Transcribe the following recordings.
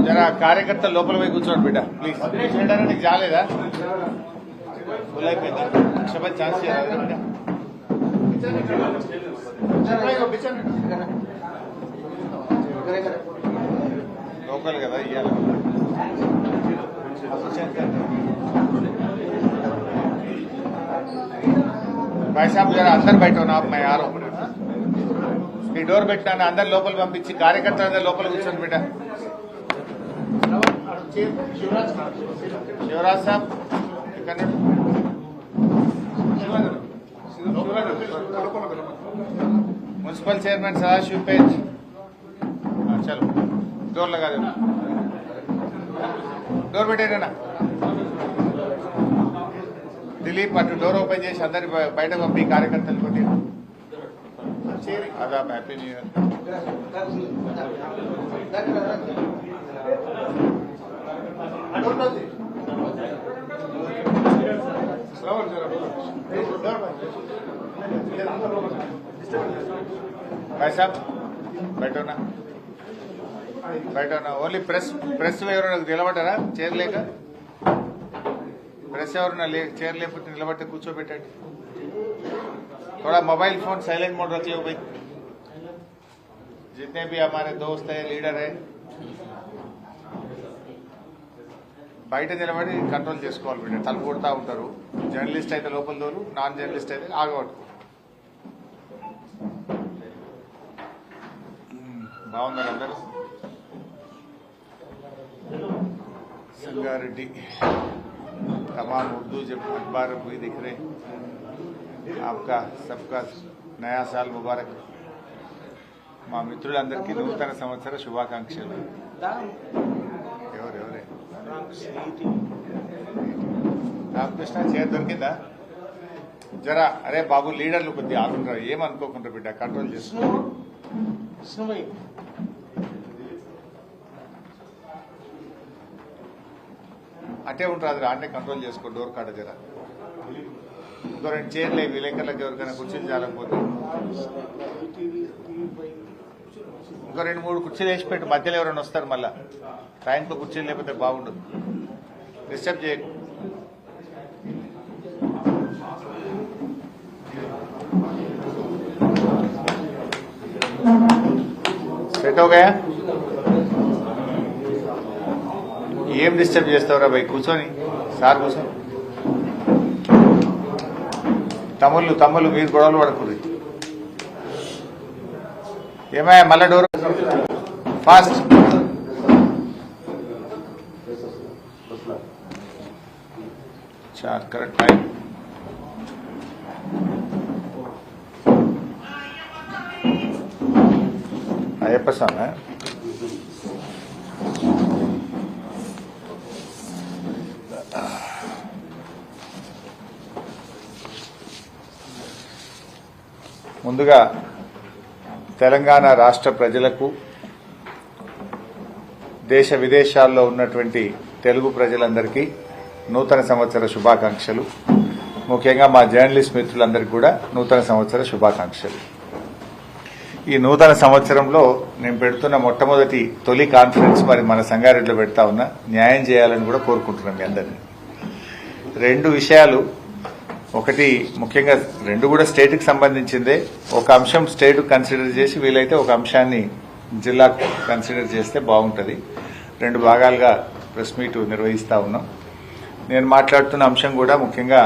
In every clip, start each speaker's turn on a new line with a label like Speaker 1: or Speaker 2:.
Speaker 1: जरा कार्यकर्ता लोपल పోయి కూర్చోండి బిడ్డ ప్లీజ్ చేయడానికి జాలేదా ఫుల్ అయిపోయిందా క్షమ ఛాన్స్ ఇవ్వాలి బిడ్డ లోకల్ కదా ఇవ్వాలి भाई साहब जरा अंदर बैठो ना आप मैं आ रहा हूँ ఈ డోర్ పెట్టాను అందరు లోపల పంపించి కార్యకర్తలు అందరు లోపల కూర్చోండి బిడ్డ शिवराज साहब म्यूनसिपल चेयरमैन सदाशिव पेज चलो डोर लगा दो डोर बैठे ना दिलीप अటు डोर ओपन చేసి అందరి బయట పంపి కార్యకర్తలు కొట్టి आदाब हैप्पी न्यू ईयर भाई साहब बैठो ना ओनली प्रेस ఎవరైనా నిలబడ్డారా చైర్ లేక प्रेस ఎవరైనా చైర్ లేకపోతే నిలబడితే కూర్చోబెట్టండి थोड़ा मोबाइल फोन साइलेंट मोड रखिए भाई जितने भी हमारे दोस्त है लीडर है బయట నిలబడి కంట్రోల్ చేసుకోవాలి బిడ్డ తలుపు కొడతా ఉంటారు జర్నలిస్ట్ అయితే లోపల దోరు నాన్ జర్నలిస్ట్ అయితే ఆగబట్టుకో బాగున్నారు అందరూ संगारेड्डी तमाम उर्दू जब अखबार भी दिख रहे आपका सबका नया साल मुबारक మా మిత్రులందరికీ నూతన సంవత్సర శుభాకాంక్షలు ఎవరెవరే రామకృష్ణ చైర్ దొరికిందా జరా అరే బాబు లీడర్లు కొద్దిగా ఆగుంటారు ఏమనుకోకుండా బిడ్డ కంట్రోల్ చేసుకోండి అటే ఉంటారు ఆడనే కంట్రోల్ చేసుకో డోర్ కాడ జరా ఇంకో రెండు చైర్లే విలేకరులకు ఎవరికైనా కుర్చీలు చాలకపోతే ఇంకో రెండు మూడు కుర్చీలు వేసి పెట్టు మధ్యలో ఎవరైనా వస్తారు మళ్ళా టైంతో కుర్చీలు లేకపోతే బాగుండదు డిస్టర్బ్ చేయకు సెట్ అవుగాయా ఏం డిస్టర్బ్ చేస్తావురా భయ్ కూర్చొని సార్ కూర్చొని తమ్ముళ్ళు మీరు గొడవలు పడకూడదు ఏమయ్యా మళ్ళా డోర్ फास्ट चार करेक्ट टाइम अय्यप्पा स्वामी ముందుగా తెలంగాణ రాష్ట్ర ప్రజలకు దేశ విదేశాల్లో ఉన్నటువంటి తెలుగు ప్రజలందరికీ నూతన సంవత్సర శుభాకాంక్షలు. ముఖ్యంగా మా జర్నలిస్ట్ మిత్రులందరికీ కూడా నూతన సంవత్సర శుభాకాంక్షలు. ఈ నూతన సంవత్సరంలో నేను పెడుతున్న మొట్టమొదటి తొలి కాన్ఫరెన్స్ మరి మన సంగారెడ్డిలో పెడతా ఉన్నా. న్యాయం చేయాలని కూడా కోరుకుంటున్నాం మీ అందరినీ. రెండు విషయాలు, ఒకటి ముఖ్యంగా రెండు కూడా స్టేట్కి సంబంధించిందే. ఒక అంశం స్టేట్ కన్సిడర్ చేసి వీలైతే ఒక అంశాన్ని జిల్లా కన్సిడర్ చేస్తే బాగుంటుంది. రెండు భాగాలుగా ప్రెస్ మీట్ నిర్వహిస్తా ఉన్నాం. నేను మాట్లాడుతున్న అంశం కూడా ముఖ్యంగా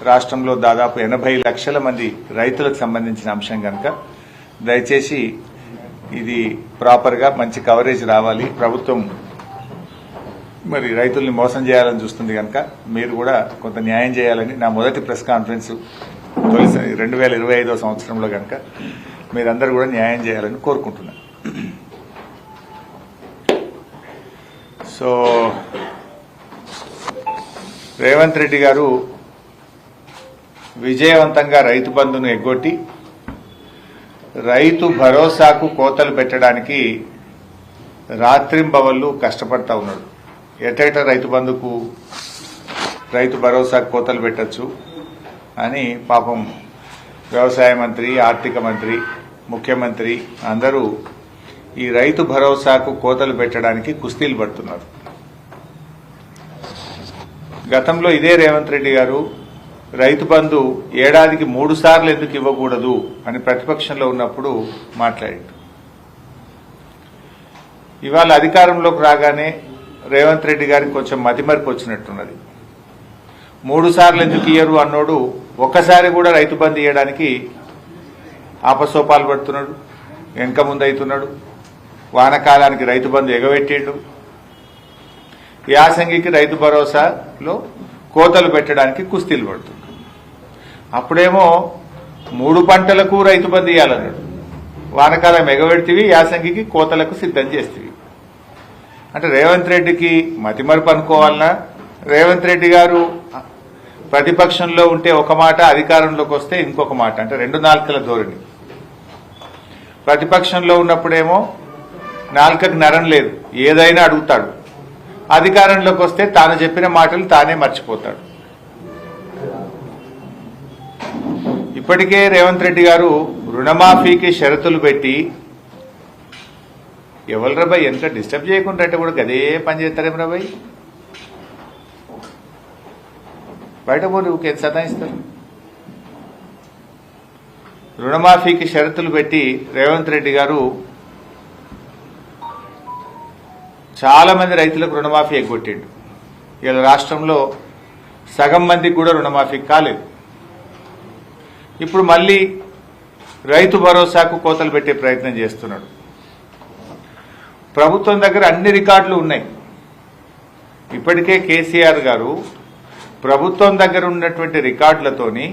Speaker 1: రాష్ట్రంలో దాదాపు 80 లక్షల మంది రైతులకు సంబంధించిన అంశం కనుక దయచేసి ఇది ప్రాపర్గా మంచి కవరేజ్ రావాలి. ప్రభుత్వం మరి రైతుల్ని మోసం చేయాలని చూస్తుంది కనుక మీరు కూడా కొంత న్యాయం చేయాలని నా మొదటి ప్రెస్ కాన్ఫరెన్స్ 2025 సంవత్సరంలో కనుక మీరందరూ కూడా న్యాయం చేయాలని కోరుకుంటున్నాను. సో రేవంత్ రెడ్డి గారు విజయవంతంగా రైతు బంధును ఎగ్గొట్టి రైతు భరోసాకు కోతలు పెట్టడానికి రాత్రింబవళ్లు కష్టపడతా ఉన్నాడు. ఎటెట రైతు బంధుకు రైతు భరోసా కోతలు పెట్టచ్చు అని పాపం వ్యవసాయ మంత్రి, ఆర్థిక మంత్రి, ముఖ్యమంత్రి అందరూ ఈ రైతు భరోసాకు కోతలు పెట్టడానికి కుస్తీలు పడుతున్నారు. గతంలో ఇదే రేవంత్ రెడ్డి గారు రైతు బంధు ఏడాదికి 3 సార్లు ఎందుకు ఇవ్వకూడదు అని ప్రతిపక్షంలో ఉన్నప్పుడు మాట్లాడారు. ఇవాళ అధికారంలోకి రాగానే రేవంత్ రెడ్డి గారికి కొంచెం మతిమరిపి వచ్చినట్టున్నది. 3 సార్లు ఎందుకు ఇయ్యరు అన్నోడు ఒక్కసారి కూడా రైతు బంధు ఇవ్వడానికి ఆపసోపాలు పడుతున్నాడు, వెనక ముందు అవుతున్నాడు. వానకాలానికి రైతు బంధు ఎగబెట్టిండు, యాసంగికి రైతు భరోసాలో కోతలు పెట్టడానికి కుస్తీలు పడుతుంది. అప్పుడేమో 3 పంటలకు రైతు బంధు ఇవ్వాలన్నాడు, వానకాలం ఎగబెడితివి, యాసంగికి కోతలకు సిద్ధం చేస్తేవి. అంటే రేవంత్ రెడ్డికి మతిమరుపు అనుకోవాలన్నా, రేవంత్ రెడ్డి గారు ప్రతిపక్షంలో ఉంటే ఒక మాట, అధికారంలోకి వస్తే ఇంకొక మాట, అంటే 2 నాలుకల ధోరణి. ప్రతిపక్షంలో ఉన్నప్పుడేమో నాలుకకు నరం లేదు, ఏదైనా అడుగుతాడు. అధికారంలోకి వస్తే తాను చెప్పిన మాటలు తానే మర్చిపోతాడు. ఇప్పటికే రేవంత్ రెడ్డి గారు రుణమాఫీకి షరతులు పెట్టి, ఎవరు రాబాయ్ ఎంత డిస్టర్బ్ చేయకుండా అంటే కూడా గదే పని చేస్తారేం రాబాయ్, బయట పోయి ఊకే సతాయిస్తారు. రుణమాఫీకి షరతులు పెట్టి రేవంత్ రెడ్డి గారు చాలా మంది రైతులకు రుణమాఫీ ఎగ్గొట్టిండు. ఇలా రాష్ట్రంలో సగం మందికి కూడా రుణమాఫీ కాలేదు. ఇప్పుడు మళ్ళీ రైతు భరోసాకు కోతలు పెట్టే ప్రయత్నం చేస్తున్నాడు. ప్రభుత్వం దగ్గర అన్ని రికార్డులు ఉన్నాయి. ఇప్పటికే కేసీఆర్ గారు ప్రభుత్వం దగ్గర ఉన్నటువంటి రికార్డులతోని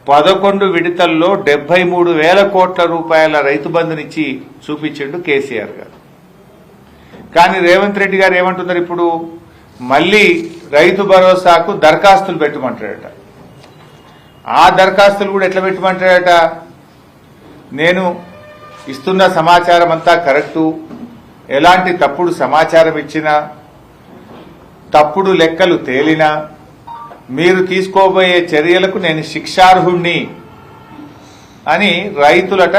Speaker 1: 11 విడతల్లో 73,000 కోట్ల రూపాయల రైతు బంధునిచ్చి చూపించిండు కేసీఆర్ గారు. కానీ రేవంత్ రెడ్డి గారు ఏమంటున్నారు, ఇప్పుడు మళ్ళీ రైతు భరోసాకు దరఖాస్తులు పెట్టమంటాడట. ఆ దరఖాస్తులు కూడా ఎట్లా పెట్టమంటాడట, నేను ఇస్తున్న సమాచారం అంతా కరెక్టు, ఎలాంటి తప్పుడు సమాచారం ఇచ్చినా, తప్పుడు లెక్కలు తేలినా మీరు తీసుకోబోయే చర్యలకు నేను శిక్షార్హుణ్ణి అని రైతులట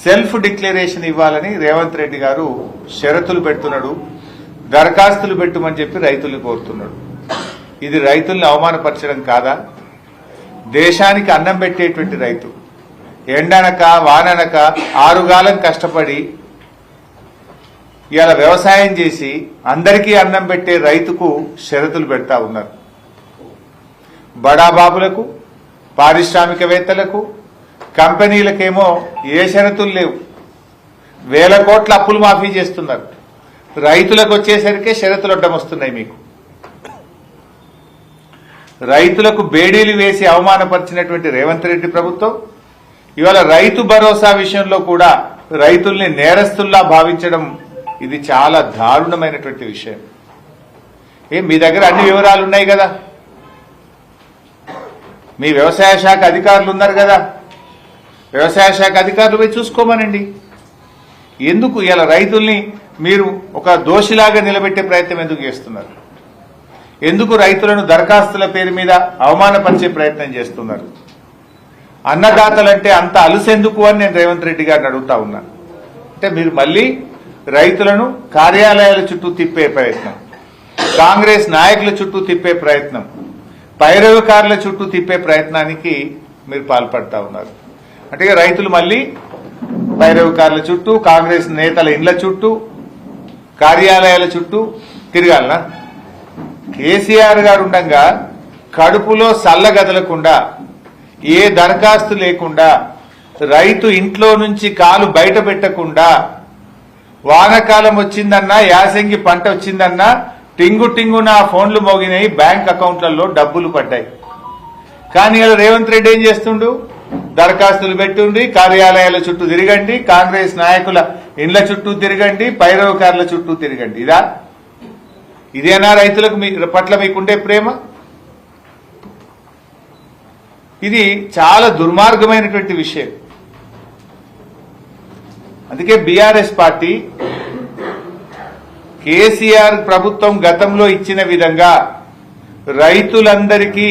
Speaker 1: సెల్ఫ్ డిక్లరేషన్ ఇవ్వాలని రేవంత్ రెడ్డి గారు షరతులు పెడుతున్నాడు. దరఖాస్తులు పెట్టమని చెప్పి రైతుల్ని కోరుతున్నాడు. ఇది రైతుల్ని అవమానపరచడం కాదా? దేశానికి అన్నం పెట్టేటువంటి రైతు ఎండనక వాననక 6 గాలం కష్టపడి ఇవాళ వ్యవసాయం చేసి అందరికీ అన్నం పెట్టే రైతుకు షరతులు పెడతా ఉన్నారు. బడాబాబులకు, పారిశ్రామికవేత్తలకు, కంపెనీలకేమో ఏ షరతులు లేవు, 1000 కోట్ల అప్పులు మాఫీ చేస్తున్నారు. రైతులకు వచ్చేసరికి షరతులు అడ్డం వస్తున్నాయి. మీకు రైతులకు బేడీలు వేసి అవమానపరిచినటువంటి రేవంత్ రెడ్డి ప్రభుత్వం ఇవాళ రైతు భరోసా విషయంలో కూడా రైతుల్ని నేరస్తుల్లా భావించడం ఇది చాలా దారుణమైనటువంటి విషయం. మీ దగ్గర అన్ని వివరాలు ఉన్నాయి కదా, మీ వ్యవసాయ శాఖ అధికారులు ఉన్నారు కదా, వ్యవసాయ శాఖ అధికారులు పోయి చూసుకోమనండి. ఎందుకు ఇలా రైతుల్ని మీరు ఒక దోషిలాగా నిలబెట్టే ప్రయత్నం ఎందుకు చేస్తున్నారు? ఎందుకు రైతులను దరఖాస్తుల పేరు మీద అవమానపరిచే ప్రయత్నం చేస్తున్నారు? అన్నదాతలంటే అంత అలుసెందుకు అని నేను రేవంత్ రెడ్డి గారిని అడుగుతా ఉన్నాను. అంటే మీరు మళ్ళీ రైతులను కార్యాలయాల చుట్టూ తిప్పే ప్రయత్నం, కాంగ్రెస్ నాయకుల చుట్టూ తిప్పే ప్రయత్నం, పైరవకారుల చుట్టూ తిప్పే ప్రయత్నానికి మీరు పాల్పడతా ఉన్నారు. అంటే రైతులు మళ్ళీ పైరవకారుల చుట్టూ, కాంగ్రెస్ నేతల ఇండ్ల చుట్టూ, కార్యాలయాల చుట్టూ తిరగాలనా? కేసీఆర్ గారు ఉండగా కడుపులో సల్లగదలకుండా, ఏ దరఖాస్తు లేకుండా, రైతు ఇంట్లో నుంచి కాలు బయట పెట్టకుండా, వానకాలం వచ్చిందన్నా, యాసంగి పంట వచ్చిందన్నా టింగు టింగున ఫోన్లు మోగినాయి, బ్యాంక్ అకౌంట్లలో డబ్బులు పడ్డాయి. కానీ ఇలా రేవంత్ రెడ్డి ఏం చేస్తుండు? దరఖాస్తులు పెట్టుండి కార్యాలయాల చుట్టూ తిరగండి, కాంగ్రెస్ నాయకుల ఇండ్ల చుట్టూ తిరగండి, పైరవకారుల చుట్టూ తిరగండి. ఇదేనా రైతులకు పట్ల మీకుండే ప్రేమ? ఇది చాలా దుర్మార్గమైనటువంటి విషయం. అందుకే బీఆర్ఎస్ పార్టీ కేసీఆర్ ప్రభుత్వం గతంలో ఇచ్చిన విధంగా రైతులందరికీ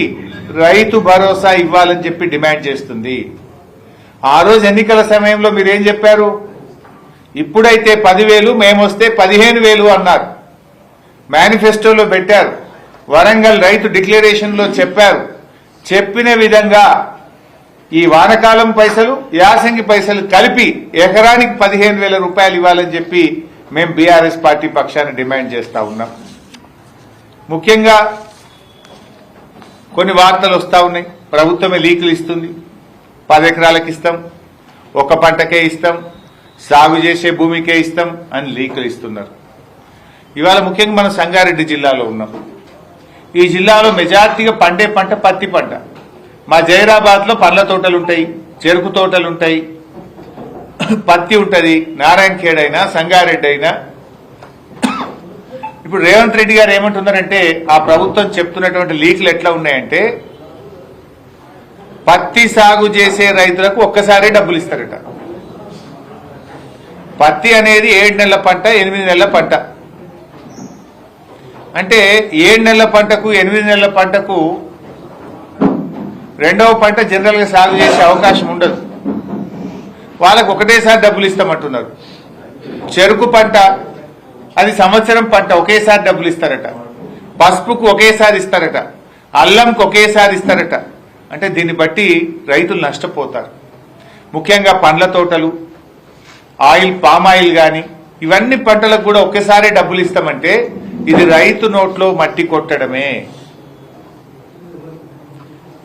Speaker 1: రైతు భరోసా ఇవ్వాలని చెప్పి డిమాండ్ చేస్తుంది. ఆ రోజు ఎన్నికల సమయంలో మీరేం చెప్పారు? ఇప్పుడైతే 10,000 మేమొస్తే 15,000 అన్నారు. మేనిఫెస్టోలో పెట్టారు. వరంగల్ రైతు డిక్లరేషన్లో చెప్పారు. చెప్పిన విధంగా ఈ వానకాలం పైసలు యాసంగి పైసలు కలిపి ఎకరానికి 15,000 రూపాయలు ఇవ్వాలని చెప్పి మేము బీఆర్ఎస్ పార్టీ పక్షాన్ని డిమాండ్ చేస్తా ఉన్నాం. ముఖ్యంగా కొన్ని వార్తలు వస్తా ఉన్నాయి. ప్రభుత్వమే లీకులు ఇస్తుంది. 10 ఎకరాలకు ఇస్తాం, ఒక పంటకే ఇస్తాం, సాగు చేసే భూమికే ఇస్తాం అని లీకులు ఇస్తున్నారు. ఇవాళ ముఖ్యంగా మనం సంగారెడ్డి జిల్లాలో ఉన్నాం. ఈ జిల్లాలో మెజార్టీగా పండే పంట పత్తి పంట. మా జైరాబాద్ లో పండ్ల తోటలుంటాయి, చెరుకు తోటలుంటాయి, పత్తి ఉంటుంది. నారాయణ ఖేడ్ అయినా సంగారెడ్డి అయినా. ఇప్పుడు రేవంత్ రెడ్డి గారు ఏమంటున్నారంటే ఆ ప్రభుత్వం చెప్తున్నటువంటి లీకులు ఎట్లా ఉన్నాయంటే పత్తి సాగు చేసే రైతులకు ఒక్కసారి డబ్బులు ఇస్తారట. పత్తి అనేది 7 నెలల పంట, 8 నెలల పంట. అంటే 7 నెలల పంటకు 8 నెలల పంటకు రెండవ పంట జనరల్ గా సాగు చేసే అవకాశం ఉండదు. వాళ్ళకు ఒకటేసారి డబ్బులు ఇస్తామంటున్నారు. చెరుకు పంట అది సంవత్సరం పంట, ఒకేసారి డబ్బులు ఇస్తారట. పసుపుకు ఒకేసారి ఇస్తారట, అల్లంకు ఒకేసారి ఇస్తారట. అంటే దీన్ని బట్టి రైతులు నష్టపోతారు. ముఖ్యంగా పండ్ల తోటలు, ఆయిల్, పామాయిల్ గాని ఇవన్నీ పంటలకు కూడా ఒకేసారి డబ్బులు ఇస్తామంటే ఇది రైతు నోట్లో మట్టి కొట్టడమే.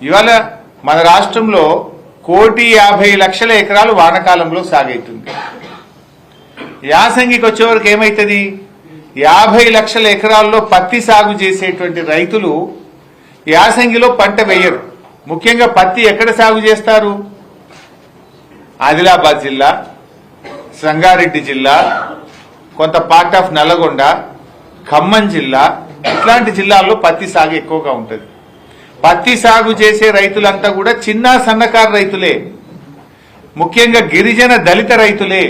Speaker 1: ఇవాళ మన రాష్ట్రంలో 1,50,00,000 ఎకరాలు వానకాలంలో సాగైతుంది. యాసంగికి వచ్చేవరకు ఏమైతుంది? 50 లక్షల ఎకరాల్లో పత్తి సాగు చేసేటువంటి రైతులు యాసంగిలో పంట వేయరు. ముఖ్యంగా పత్తి ఎక్కడ సాగు చేస్తారు? ఆదిలాబాద్ జిల్లా, సంగారెడ్డి జిల్లా, కొంత పార్ట్ ఆఫ్ నల్గొండ, ఖమ్మం జిల్లా, ఇట్లాంటి జిల్లాల్లో పత్తి సాగు ఎక్కువగా ఉంటుంది. పత్తి సాగు చేసే రైతులంతా కూడా చిన్న సన్నకారు రైతులే. ముఖ్యంగా గిరిజన దళిత రైతులే.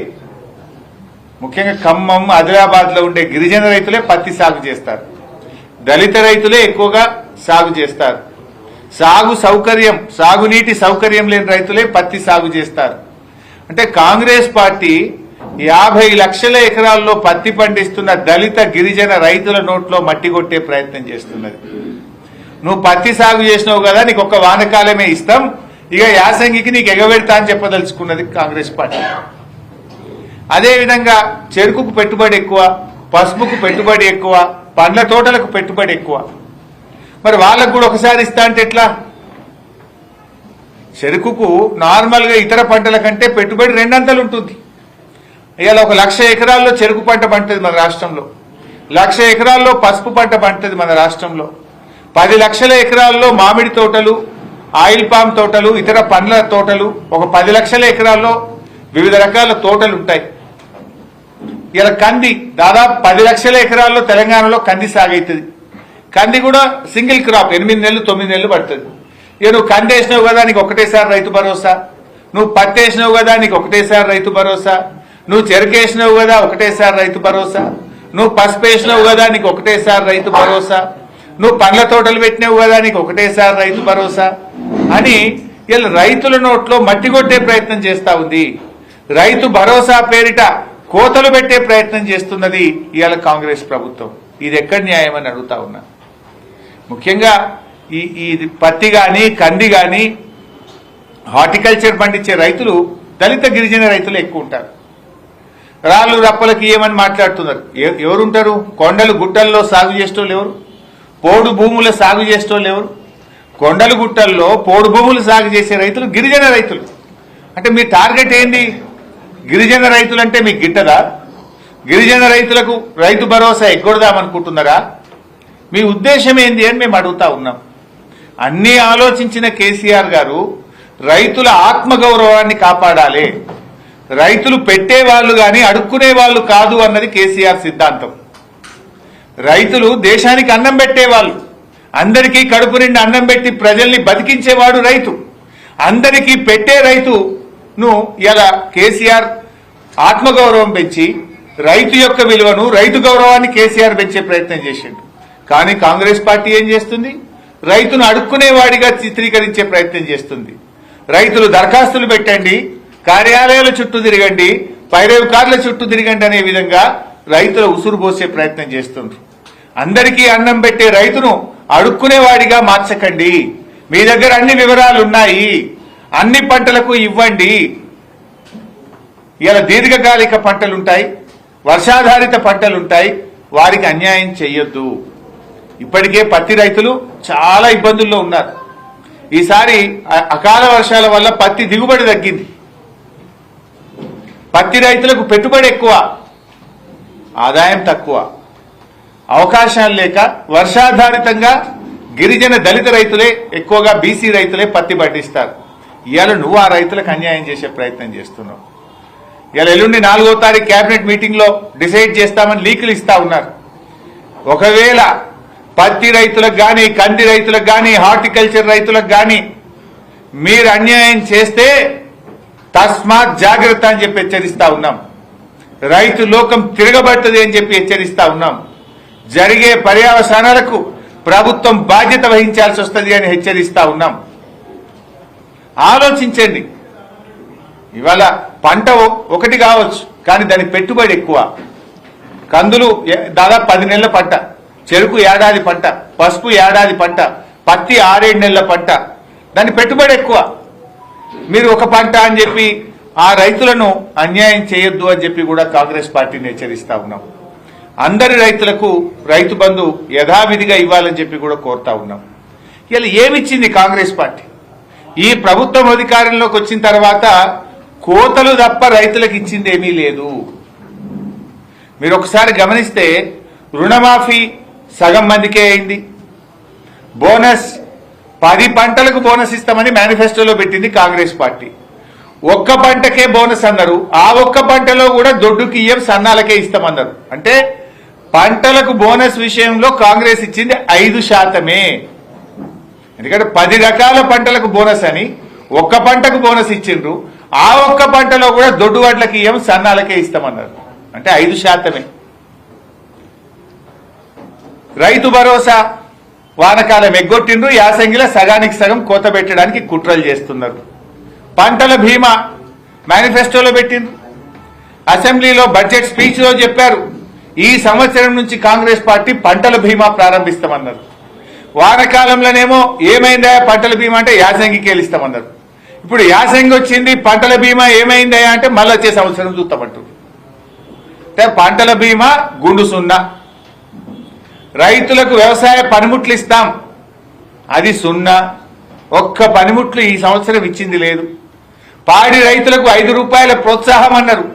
Speaker 1: ముఖ్యంగా ఖమ్మం, ఆదిలాబాద్ లో ఉండే గిరిజన రైతులే పత్తి సాగు చేస్తారు. దళిత రైతులే ఎక్కువగా సాగు చేస్తారు. సాగునీటి సౌకర్యం లేని రైతులే పత్తి సాగు చేస్తారు. అంటే కాంగ్రెస్ పార్టీ 50 లక్షల ఎకరాల్లో పత్తి పండిస్తున్న దళిత గిరిజన రైతుల నోట్లో మట్టి కొట్టే ప్రయత్నం చేస్తున్నది. నువ్వు పత్తి సాగు చేసినావు కదా, నీకు ఒక్క వానకాలమే ఇస్తాం, ఇక యాసంగికి నీకు ఎగబెడతా అని చెప్పదలుచుకున్నది కాంగ్రెస్ పార్టీ. అదేవిధంగా చెరుకుకు పెట్టుబడి ఎక్కువ, పసుపుకు పెట్టుబడి ఎక్కువ, పండ్ల తోటలకు పెట్టుబడి ఎక్కువ. మరి వాళ్ళకు కూడా ఒకసారి ఇస్తా అంటే ఎట్లా? చెరుకుకు నార్మల్ గా ఇతర పంటల కంటే పెట్టుబడి 2 అంతలు ఉంటుంది. ఇవాళ 1,00,000 ఎకరాల్లో చెరుకు పంట పండుతుంది మన రాష్ట్రంలో. 1,00,000 ఎకరాల్లో పసుపు పంట పండుతుంది మన రాష్ట్రంలో. 10 లక్షల ఎకరాల్లో మామిడి తోటలు, ఆయిల్ పామ్ తోటలు, ఇతర పండ్ల తోటలు, ఒక 10 లక్షల ఎకరాల్లో వివిధ రకాల తోటలు ఉంటాయి. ఇలా కంది దాదాపు 10 లక్షల ఎకరాల్లో తెలంగాణలో కంది సాగైతుంది. కంది కూడా సింగిల్ క్రాప్, 8 నెలలు 9 నెలలు పడుతుంది. ఇక నువ్వు కంది వేసినావు కదా, నీకు ఒకటేసారి రైతు భరోసా. నువ్వు పత్తి వేసినావు కదా, నీకు ఒకటేసారి రైతు భరోసా. నువ్వు చెరుకు వేసినావు కదా, ఒకటేసారి రైతు భరోసా. నువ్వు పసుపు వేసినావు కదా, నీకు ఒకటేసారి రైతు భరోసా. నువ్వు పండ్ల తోటలు పెట్టినావు కదా, నీకు ఒకటేసారి రైతు భరోసా అని ఇలా రైతుల నోట్లో మట్టి కొట్టే ప్రయత్నం చేస్తా ఉంది. రైతు భరోసా పేరిట కోతలు పెట్టే ప్రయత్నం చేస్తున్నది ఇవాళ కాంగ్రెస్ ప్రభుత్వం. ఇది ఎక్కడ న్యాయం అని అడుగుతా ఉన్నా. ముఖ్యంగా ఈ పత్తి గాని కంది గాని హార్టికల్చర్ పండించే రైతులు దళిత గిరిజన రైతులు ఎక్కువ ఉంటారు. రాళ్ళు రప్పలకి ఏమని మాట్లాడుతున్నారు. ఎవరుంటారు? కొండలు గుట్టల్లో సాగు చేసేటోళ్ళు ఎవరు? పోడు భూముల సాగు చేసేటోళ్ళు ఎవరు? కొండలు గుట్టల్లో పోడు భూములు సాగు చేసే రైతులు గిరిజన రైతులు. అంటే మీ టార్గెట్ ఏంది? గిరిజన రైతులు అంటే మీకు గిట్టదా? గిరిజన రైతులకు రైతు భరోసా ఎగ్గొడదామనుకుంటున్నారా? మీ ఉద్దేశం ఏంది అని మేము అడుగుతా ఉన్నాం. అన్నీ ఆలోచించిన కేసీఆర్ గారు రైతుల ఆత్మగౌరవాన్ని కాపాడాలి. రైతులు పెట్టేవాళ్లు గాని అడుక్కునే వాళ్ళు కాదు అన్నది కేసీఆర్ సిద్ధాంతం. రైతులు దేశానికి అన్నం పెట్టేవాళ్ళు. అందరికీ కడుపు నిండి అన్నం పెట్టి ప్రజల్ని బతికించేవాడు రైతు. అందరికీ పెట్టే రైతును ఇలా కేసీఆర్ ఆత్మగౌరవం పెంచి రైతు యొక్క విలువను, రైతు గౌరవాన్ని కేసీఆర్ పెంచే ప్రయత్నం చేసిండు. కానీ కాంగ్రెస్ పార్టీ ఏం చేస్తుంది? రైతును అడుక్కునేవాడిగా చిత్రీకరించే ప్రయత్నం చేస్తుంది. రైతులు దరఖాస్తులు పెట్టండి, కార్యాలయాల చుట్టూ తిరగండి, పైరేవు కార్ల చుట్టూ తిరగండి అనే విధంగా రైతుల ఉసురు పోసే ప్రయత్నం చేస్తుండ్రు. అందరికీ అన్నం పెట్టే రైతును అడుక్కునేవాడిగా మార్చకండి. మీ దగ్గర అన్ని వివరాలు ఉన్నాయి, అన్ని పంటలకు ఇవ్వండి. ఇలా దీర్ఘకాలిక పంటలుంటాయి, వర్షాధారిత పంటలుంటాయి, వారికి అన్యాయం చేయొద్దు. ఇప్పటికే పత్తి రైతులు చాలా ఇబ్బందుల్లో ఉన్నారు. ఈసారి అకాల వర్షాల వల్ల పత్తి దిగుబడి తగ్గింది. పత్తి రైతులకు పెట్టుబడి ఎక్కువ, ఆదాయం తక్కువ, అవకాశాలు లేక వర్షాధారితంగా గిరిజన దళిత రైతులే ఎక్కువగా బీసీ రైతులే పత్తి పండిస్తారు. ఇవాళ నువ్వు ఆ రైతులకు అన్యాయం చేసే ప్రయత్నం చేస్తున్నావు. ఇవాళ ఎల్లుండి 4వ తారీఖు కేబినెట్ మీటింగ్ లో డిసైడ్ చేస్తామని లీకులు ఇస్తా ఉన్నారు. ఒకవేళ పత్తి రైతులకు గాని, కంది రైతులకు గాని, హార్టికల్చర్ రైతులకు గాని మీరు అన్యాయం చేస్తే తస్మాత్ జాగ్రత్త అని చెప్పి హెచ్చరిస్తా ఉన్నాం. రైతు లోకం తిరగబడుతుంది అని చెప్పి హెచ్చరిస్తా ఉన్నాం. జరిగే పర్యవసానాలకు ప్రభుత్వం బాధ్యత వహించాల్సి వస్తుంది అని హెచ్చరిస్తా ఉన్నాం. ఆలోచించండి. ఇవాళ పంట ఒకటి కావచ్చు, కానీ దాని పెట్టుబడి ఎక్కువ. కందులు దాదాపు 10 నెలల పంట, చెరుకు ఏడాది పంట, పసుపు ఏడాది పంట, పత్తి 6-7 నెలల పంట. దాని పెట్టుబడి ఎక్కువ. మీరు ఒక పంట అని చెప్పి ఆ రైతులను అన్యాయం చేయొద్దు అని చెప్పి కూడా కాంగ్రెస్ పార్టీని హెచ్చరిస్తా ఉన్నాం. అందరి రైతులకు రైతు బంధు యథావిధిగా ఇవ్వాలని చెప్పి కూడా కోరుతా ఉన్నాం. ఇలా ఏమిచ్చింది కాంగ్రెస్ పార్టీ? ఈ ప్రభుత్వం అధికారంలోకి వచ్చిన తర్వాత కోతలు తప్ప రైతులకు ఇచ్చింది ఏమీ లేదు. మీరు ఒకసారి గమనిస్తే రుణమాఫీ సగం మందికే అయింది. బోనస్ 10 పంటలకు బోనస్ ఇస్తామని మేనిఫెస్టోలో పెట్టింది కాంగ్రెస్ పార్టీ. ఒక్క పంటకే బోనస్ అన్నారు. ఆ ఒక్క పంటలో కూడా దొడ్డుకి ఇయ్యం, సన్నాలకే ఇస్తామన్నారు. అంటే పంటలకు బోనస్ విషయంలో కాంగ్రెస్ ఇచ్చింది 5%. ఎందుకంటే 10 రకాల పంటలకు బోనస్ అని ఒక్క పంటకు బోనస్ ఇచ్చిండ్రు. ఆ ఒక్క పంటలో కూడా దొడ్డు వాట్లకి ఇయ్యం, సన్నాలకే ఇస్తామన్నారు. అంటే 5%. రైతు భరోసా వానకాలం ఎగ్గొట్టిండ్రు, యాసంగిలో సగానికి సగం కోత పెట్టడానికి కుట్రలు చేస్తున్నారు. పంటల బీమా మేనిఫెస్టోలో పెట్టిండ్రు. అసెంబ్లీలో బడ్జెట్ స్పీచ్ లో చెప్పారు, ఈ సంవత్సరం నుంచి కాంగ్రెస్ పార్టీ పంటల బీమా ప్రారంభిస్తామన్నారు. వానకాలంలోనేమో ఏమైందా పంటల బీమా అంటే యాసంగికి వెళ్ళిస్తామన్నారు. ఇప్పుడు యాసంగి వచ్చింది, పంటల బీమా ఏమైందా అంటే మళ్ళీ వచ్చే సంవత్సరం చూస్తామంటారు. అంటే పంటల బీమా గుండు సున్నా. రైతులకు వ్యవసాయ పనిముట్లు ఇస్తాం, అది సున్నా. ఒక్క పనిముట్లు ఈ సంవత్సరం ఇచ్చింది లేదు. పాడి రైతులకు 5 రూపాయల ప్రోత్సాహం అన్నారు,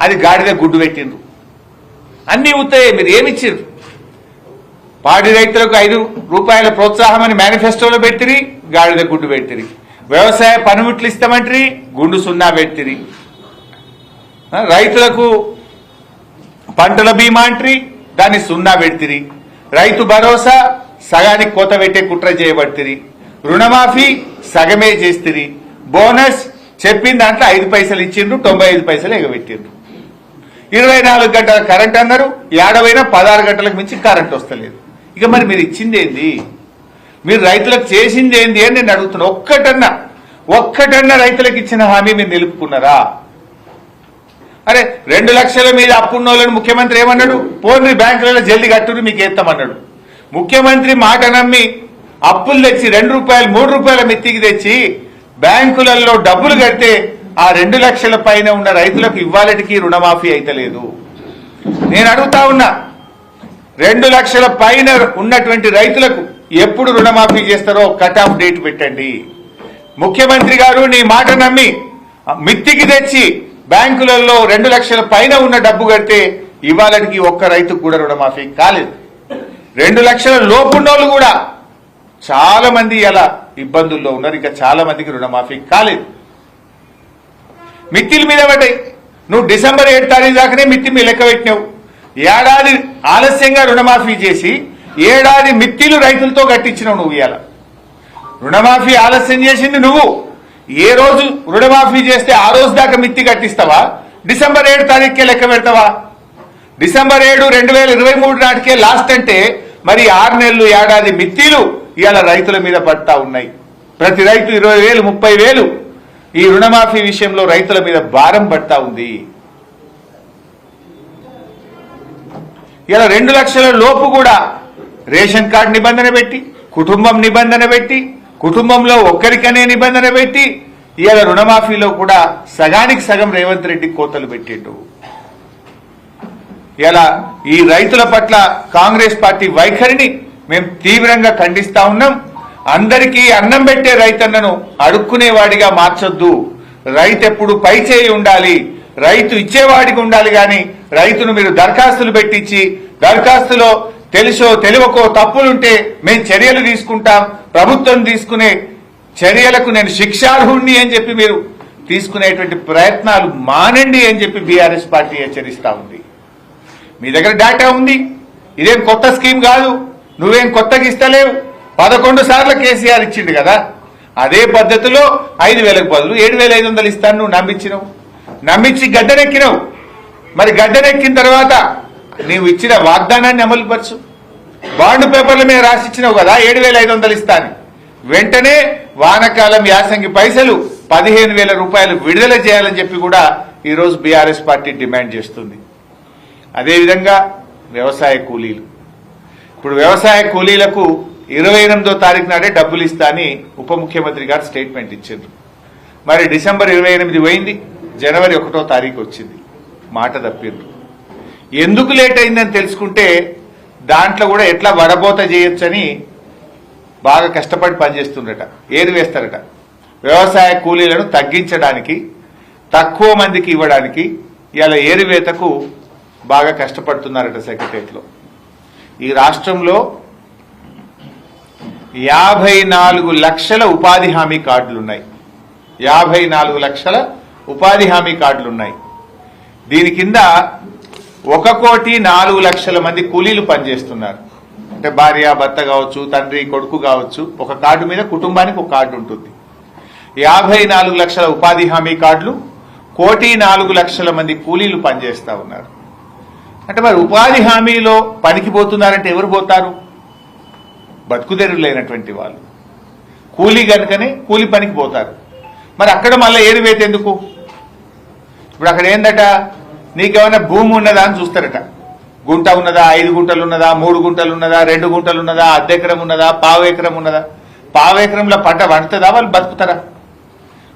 Speaker 1: అది గాడిద గుడ్డు పెట్టిండ్రు. అన్నీ అవుతాయి. మీరు ఏమిచ్చారు? పాడి రైతులకు 5 రూపాయల ప్రోత్సాహం అని మేనిఫెస్టోలో పెట్టిరి, గాడిద గుడ్డు పెట్టిరి. వ్యవసాయ పనిముట్లు ఇస్తామంటారు, గుండు సున్నా పెట్టిరి. రైతులకు పంటల బీమా అంటారు, దాన్ని సున్నా పెడితిరి. రైతు భరోసా సగానికి కోత పెట్టే కుట్ర చేయబడితిరి. రుణమాఫీ సగమే చేస్తిరి. బోనస్ చెప్పిన దాంట్లో 5 పైసలు ఇచ్చిండ్రు, 95 పైసలు ఎగబెట్టిండ్రు. 24 గంటల కరెంట్ అన్నారు, ఏడవైనా 16 గంటలకు మించి కరెంట్ వస్తలేదు. ఇక మరి మీరు ఇచ్చింది ఏంది? మీరు రైతులకు చేసింది ఏంది అని నేను అడుగుతున్నా. ఒక్కటన్నా రైతులకు ఇచ్చిన హామీ మీరు నిలుపుకున్నారా? అరే 2 లక్షల మీద అప్పున్నోళ్ళని ముఖ్యమంత్రి ఏమన్నాడు? పోనీ బ్యాంకులలో జల్దీ కట్టుని మీకు ఎత్తామన్నాడు. ముఖ్యమంత్రి మాట నమ్మి అప్పులు తెచ్చి 2 రూపాయలు 3 రూపాయల మిత్తికి తెచ్చి బ్యాంకులలో డబ్బులు కడితే ఆ 2 లక్షల పైన ఉన్న రైతులకు ఇవ్వాలటికి రుణమాఫీ అయితలేదు. నేను అడుగుతా ఉన్నా, 2 లక్షల పైన ఉన్నటువంటి రైతులకు ఎప్పుడు రుణమాఫీ చేస్తారో కట్ ఆఫ్ డేట్ పెట్టండి. ముఖ్యమంత్రి గారు నీ మాట నమ్మి మిత్తికి తెచ్చి బ్యాంకులలో 2 లక్షల పైన ఉన్న డబ్బు కడితే ఇవాళకి ఒక్క రైతుకు కూడా రుణమాఫీ కాలేదు. 2 లక్షల లోపున్నోళ్ళు కూడా చాలా మంది ఇలా ఇబ్బందుల్లో ఉన్నారు. ఇంకా చాలా మందికి రుణమాఫీ కాలేదు. మిత్తిల మీద పడ్డాయి. నువ్వు డిసెంబర్ 7 తారీఖు దాకానే మిత్తి మీ లెక్క పెట్టినావు. ఏడాది ఆలస్యంగా రుణమాఫీ చేసి ఏడాది మిత్తిలు రైతులతో కట్టించినావు. నువ్వు ఇవాళ రుణమాఫీ ఆలస్యం చేసింది నువ్వు. ఏ రోజు రుణమాఫీ చేస్తే ఆ రోజు దాకా మిత్తి కట్టిస్తావా? డిసెంబర్ 7 తారీఖుకే లెక్క పెడతావా? డిసెంబర్ 7, 2023 నాటికే లాస్ట్ అంటే మరి 6 నెలలు ఏడాది మిత్తిలు ఇవాళ రైతుల మీద పడతా ఉన్నాయి. ప్రతి రైతు 20,000, 30,000 ఈ రుణమాఫీ విషయంలో రైతుల మీద భారం పడతా ఉంది. ఇలా 2 లక్షల లోపు కూడా రేషన్ కార్డు నిబంధన పెట్టి, కుటుంబం నిబంధన పెట్టి, కుటుంబంలో ఒక్కరికనే నిబంధన పెట్టి ఇవాళ రుణమాఫీలో కూడా సగానికి సగం రేవంత్ రెడ్డి కోతలు పెట్టిండు. ఇలా ఈ రైతుల పట్ల కాంగ్రెస్ పార్టీ వైఖరిని మేము తీవ్రంగా ఖండిస్తా ఉన్నాం. అందరికీ అన్నం పెట్టే రైతన్నను అడుక్కునేవాడిగా మార్చొద్దు. రైతు ఎప్పుడు పై చేయి ఉండాలి, రైతు ఇచ్చేవాడికి ఉండాలి. కానీ రైతును మీరు దరఖాస్తులు పెట్టించి దరఖాస్తులో తెలుసో తెలియకో తప్పులుంటే మేము చర్యలు తీసుకుంటాం, ప్రభుత్వం తీసుకునే చర్యలకు నేను శిక్షార్హుణ్ణి అని చెప్పి మీరు తీసుకునేటువంటి ప్రయత్నాలు మానండి అని చెప్పి బీఆర్ఎస్ పార్టీ హెచ్చరిస్తా ఉంది. మీ దగ్గర డేటా ఉంది, ఇదేం కొత్త స్కీమ్ కాదు, నువ్వేం కొత్తగా ఇస్తలేవు. 11 సార్లు కేసీఆర్ ఇచ్చిండు కదా, అదే పద్ధతిలో 5,000కు బదులు 7,500 ఇస్తాను నువ్వు నమ్మించినావు, నమ్మించి గడ్డనెక్కినావు. మరి గడ్డనెక్కిన తర్వాత నీవు ఇచ్చిన వాగ్దానాన్ని అమలుపరచు. బాండ్ పేపర్ల మీద రాసిచ్చినావు కదా 7,500 ఇస్తాను, వెంటనే వానకాలం యాసంగి పైసలు 15,000 రూపాయలు విడుదల చేయాలని చెప్పి కూడా ఈరోజు బీఆర్ఎస్ పార్టీ డిమాండ్ చేస్తుంది. అదేవిధంగా వ్యవసాయ కూలీలు, ఇప్పుడు వ్యవసాయ కూలీలకు 28వ తారీఖు నాడే డబ్బులు ఇస్తా అని ఉప ముఖ్యమంత్రి గారు స్టేట్మెంట్ ఇచ్చారు. మరి డిసెంబర్ 28 పోయింది, జనవరి 1వ తారీఖు వచ్చింది, మాట తప్పిండ్రు. ఎందుకు లేట్ అయిందని తెలుసుకుంటే దాంట్లో కూడా ఎట్లా వడబోత చేయొచ్చని బాగా కష్టపడి పనిచేస్తుండట, ఏరివేస్తారట. వ్యవసాయ కూలీలను తగ్గించడానికి, తక్కువ మందికి ఇవ్వడానికి ఇలా ఏరివేతకు బాగా కష్టపడుతున్నారట సెక్రటరియట్లో. ఈ రాష్ట్రంలో 54 లక్షల ఉపాధి హామీ కార్డులున్నాయి. 54 లక్షల ఉపాధి హామీ కార్డులున్నాయి. దీని కింద 1,04,00,000 మంది కూలీలు పనిచేస్తున్నారు. అంటే భార్య భర్త కావచ్చు, తండ్రి కొడుకు కావచ్చు, ఒక కార్డు మీద కుటుంబానికి ఒక కార్డు ఉంటుంది. 54 లక్షల ఉపాధి హామీ కార్డులు, 1,04,00,000 మంది కూలీలు పనిచేస్తా ఉన్నారు. అంటే మరి ఉపాధి హామీలో పనికి పోతున్నారంటే ఎవరు పోతారు? బతుకుదెరువు లేనటువంటి వాళ్ళు. కూలీ కనుకనే కూలి పనికి పోతారు. మరి అక్కడ మళ్ళీ ఏరివేత ఎందుకు? ఇప్పుడు అక్కడ ఏందట, నీకేమైనా భూమి ఉన్నదా అని చూస్తారట. గుంట ఉన్నదా, 5 గుంటలు ఉన్నదా, 3 గుంటలు ఉన్నదా, 2 గుంటలు ఉన్నదా, అర్ధెకరం ఉన్నదా, పావు ఎకరం ఉన్నదా. పావు ఎకరంలో పంట పండుతుందా? వాళ్ళు బతుకుతారా?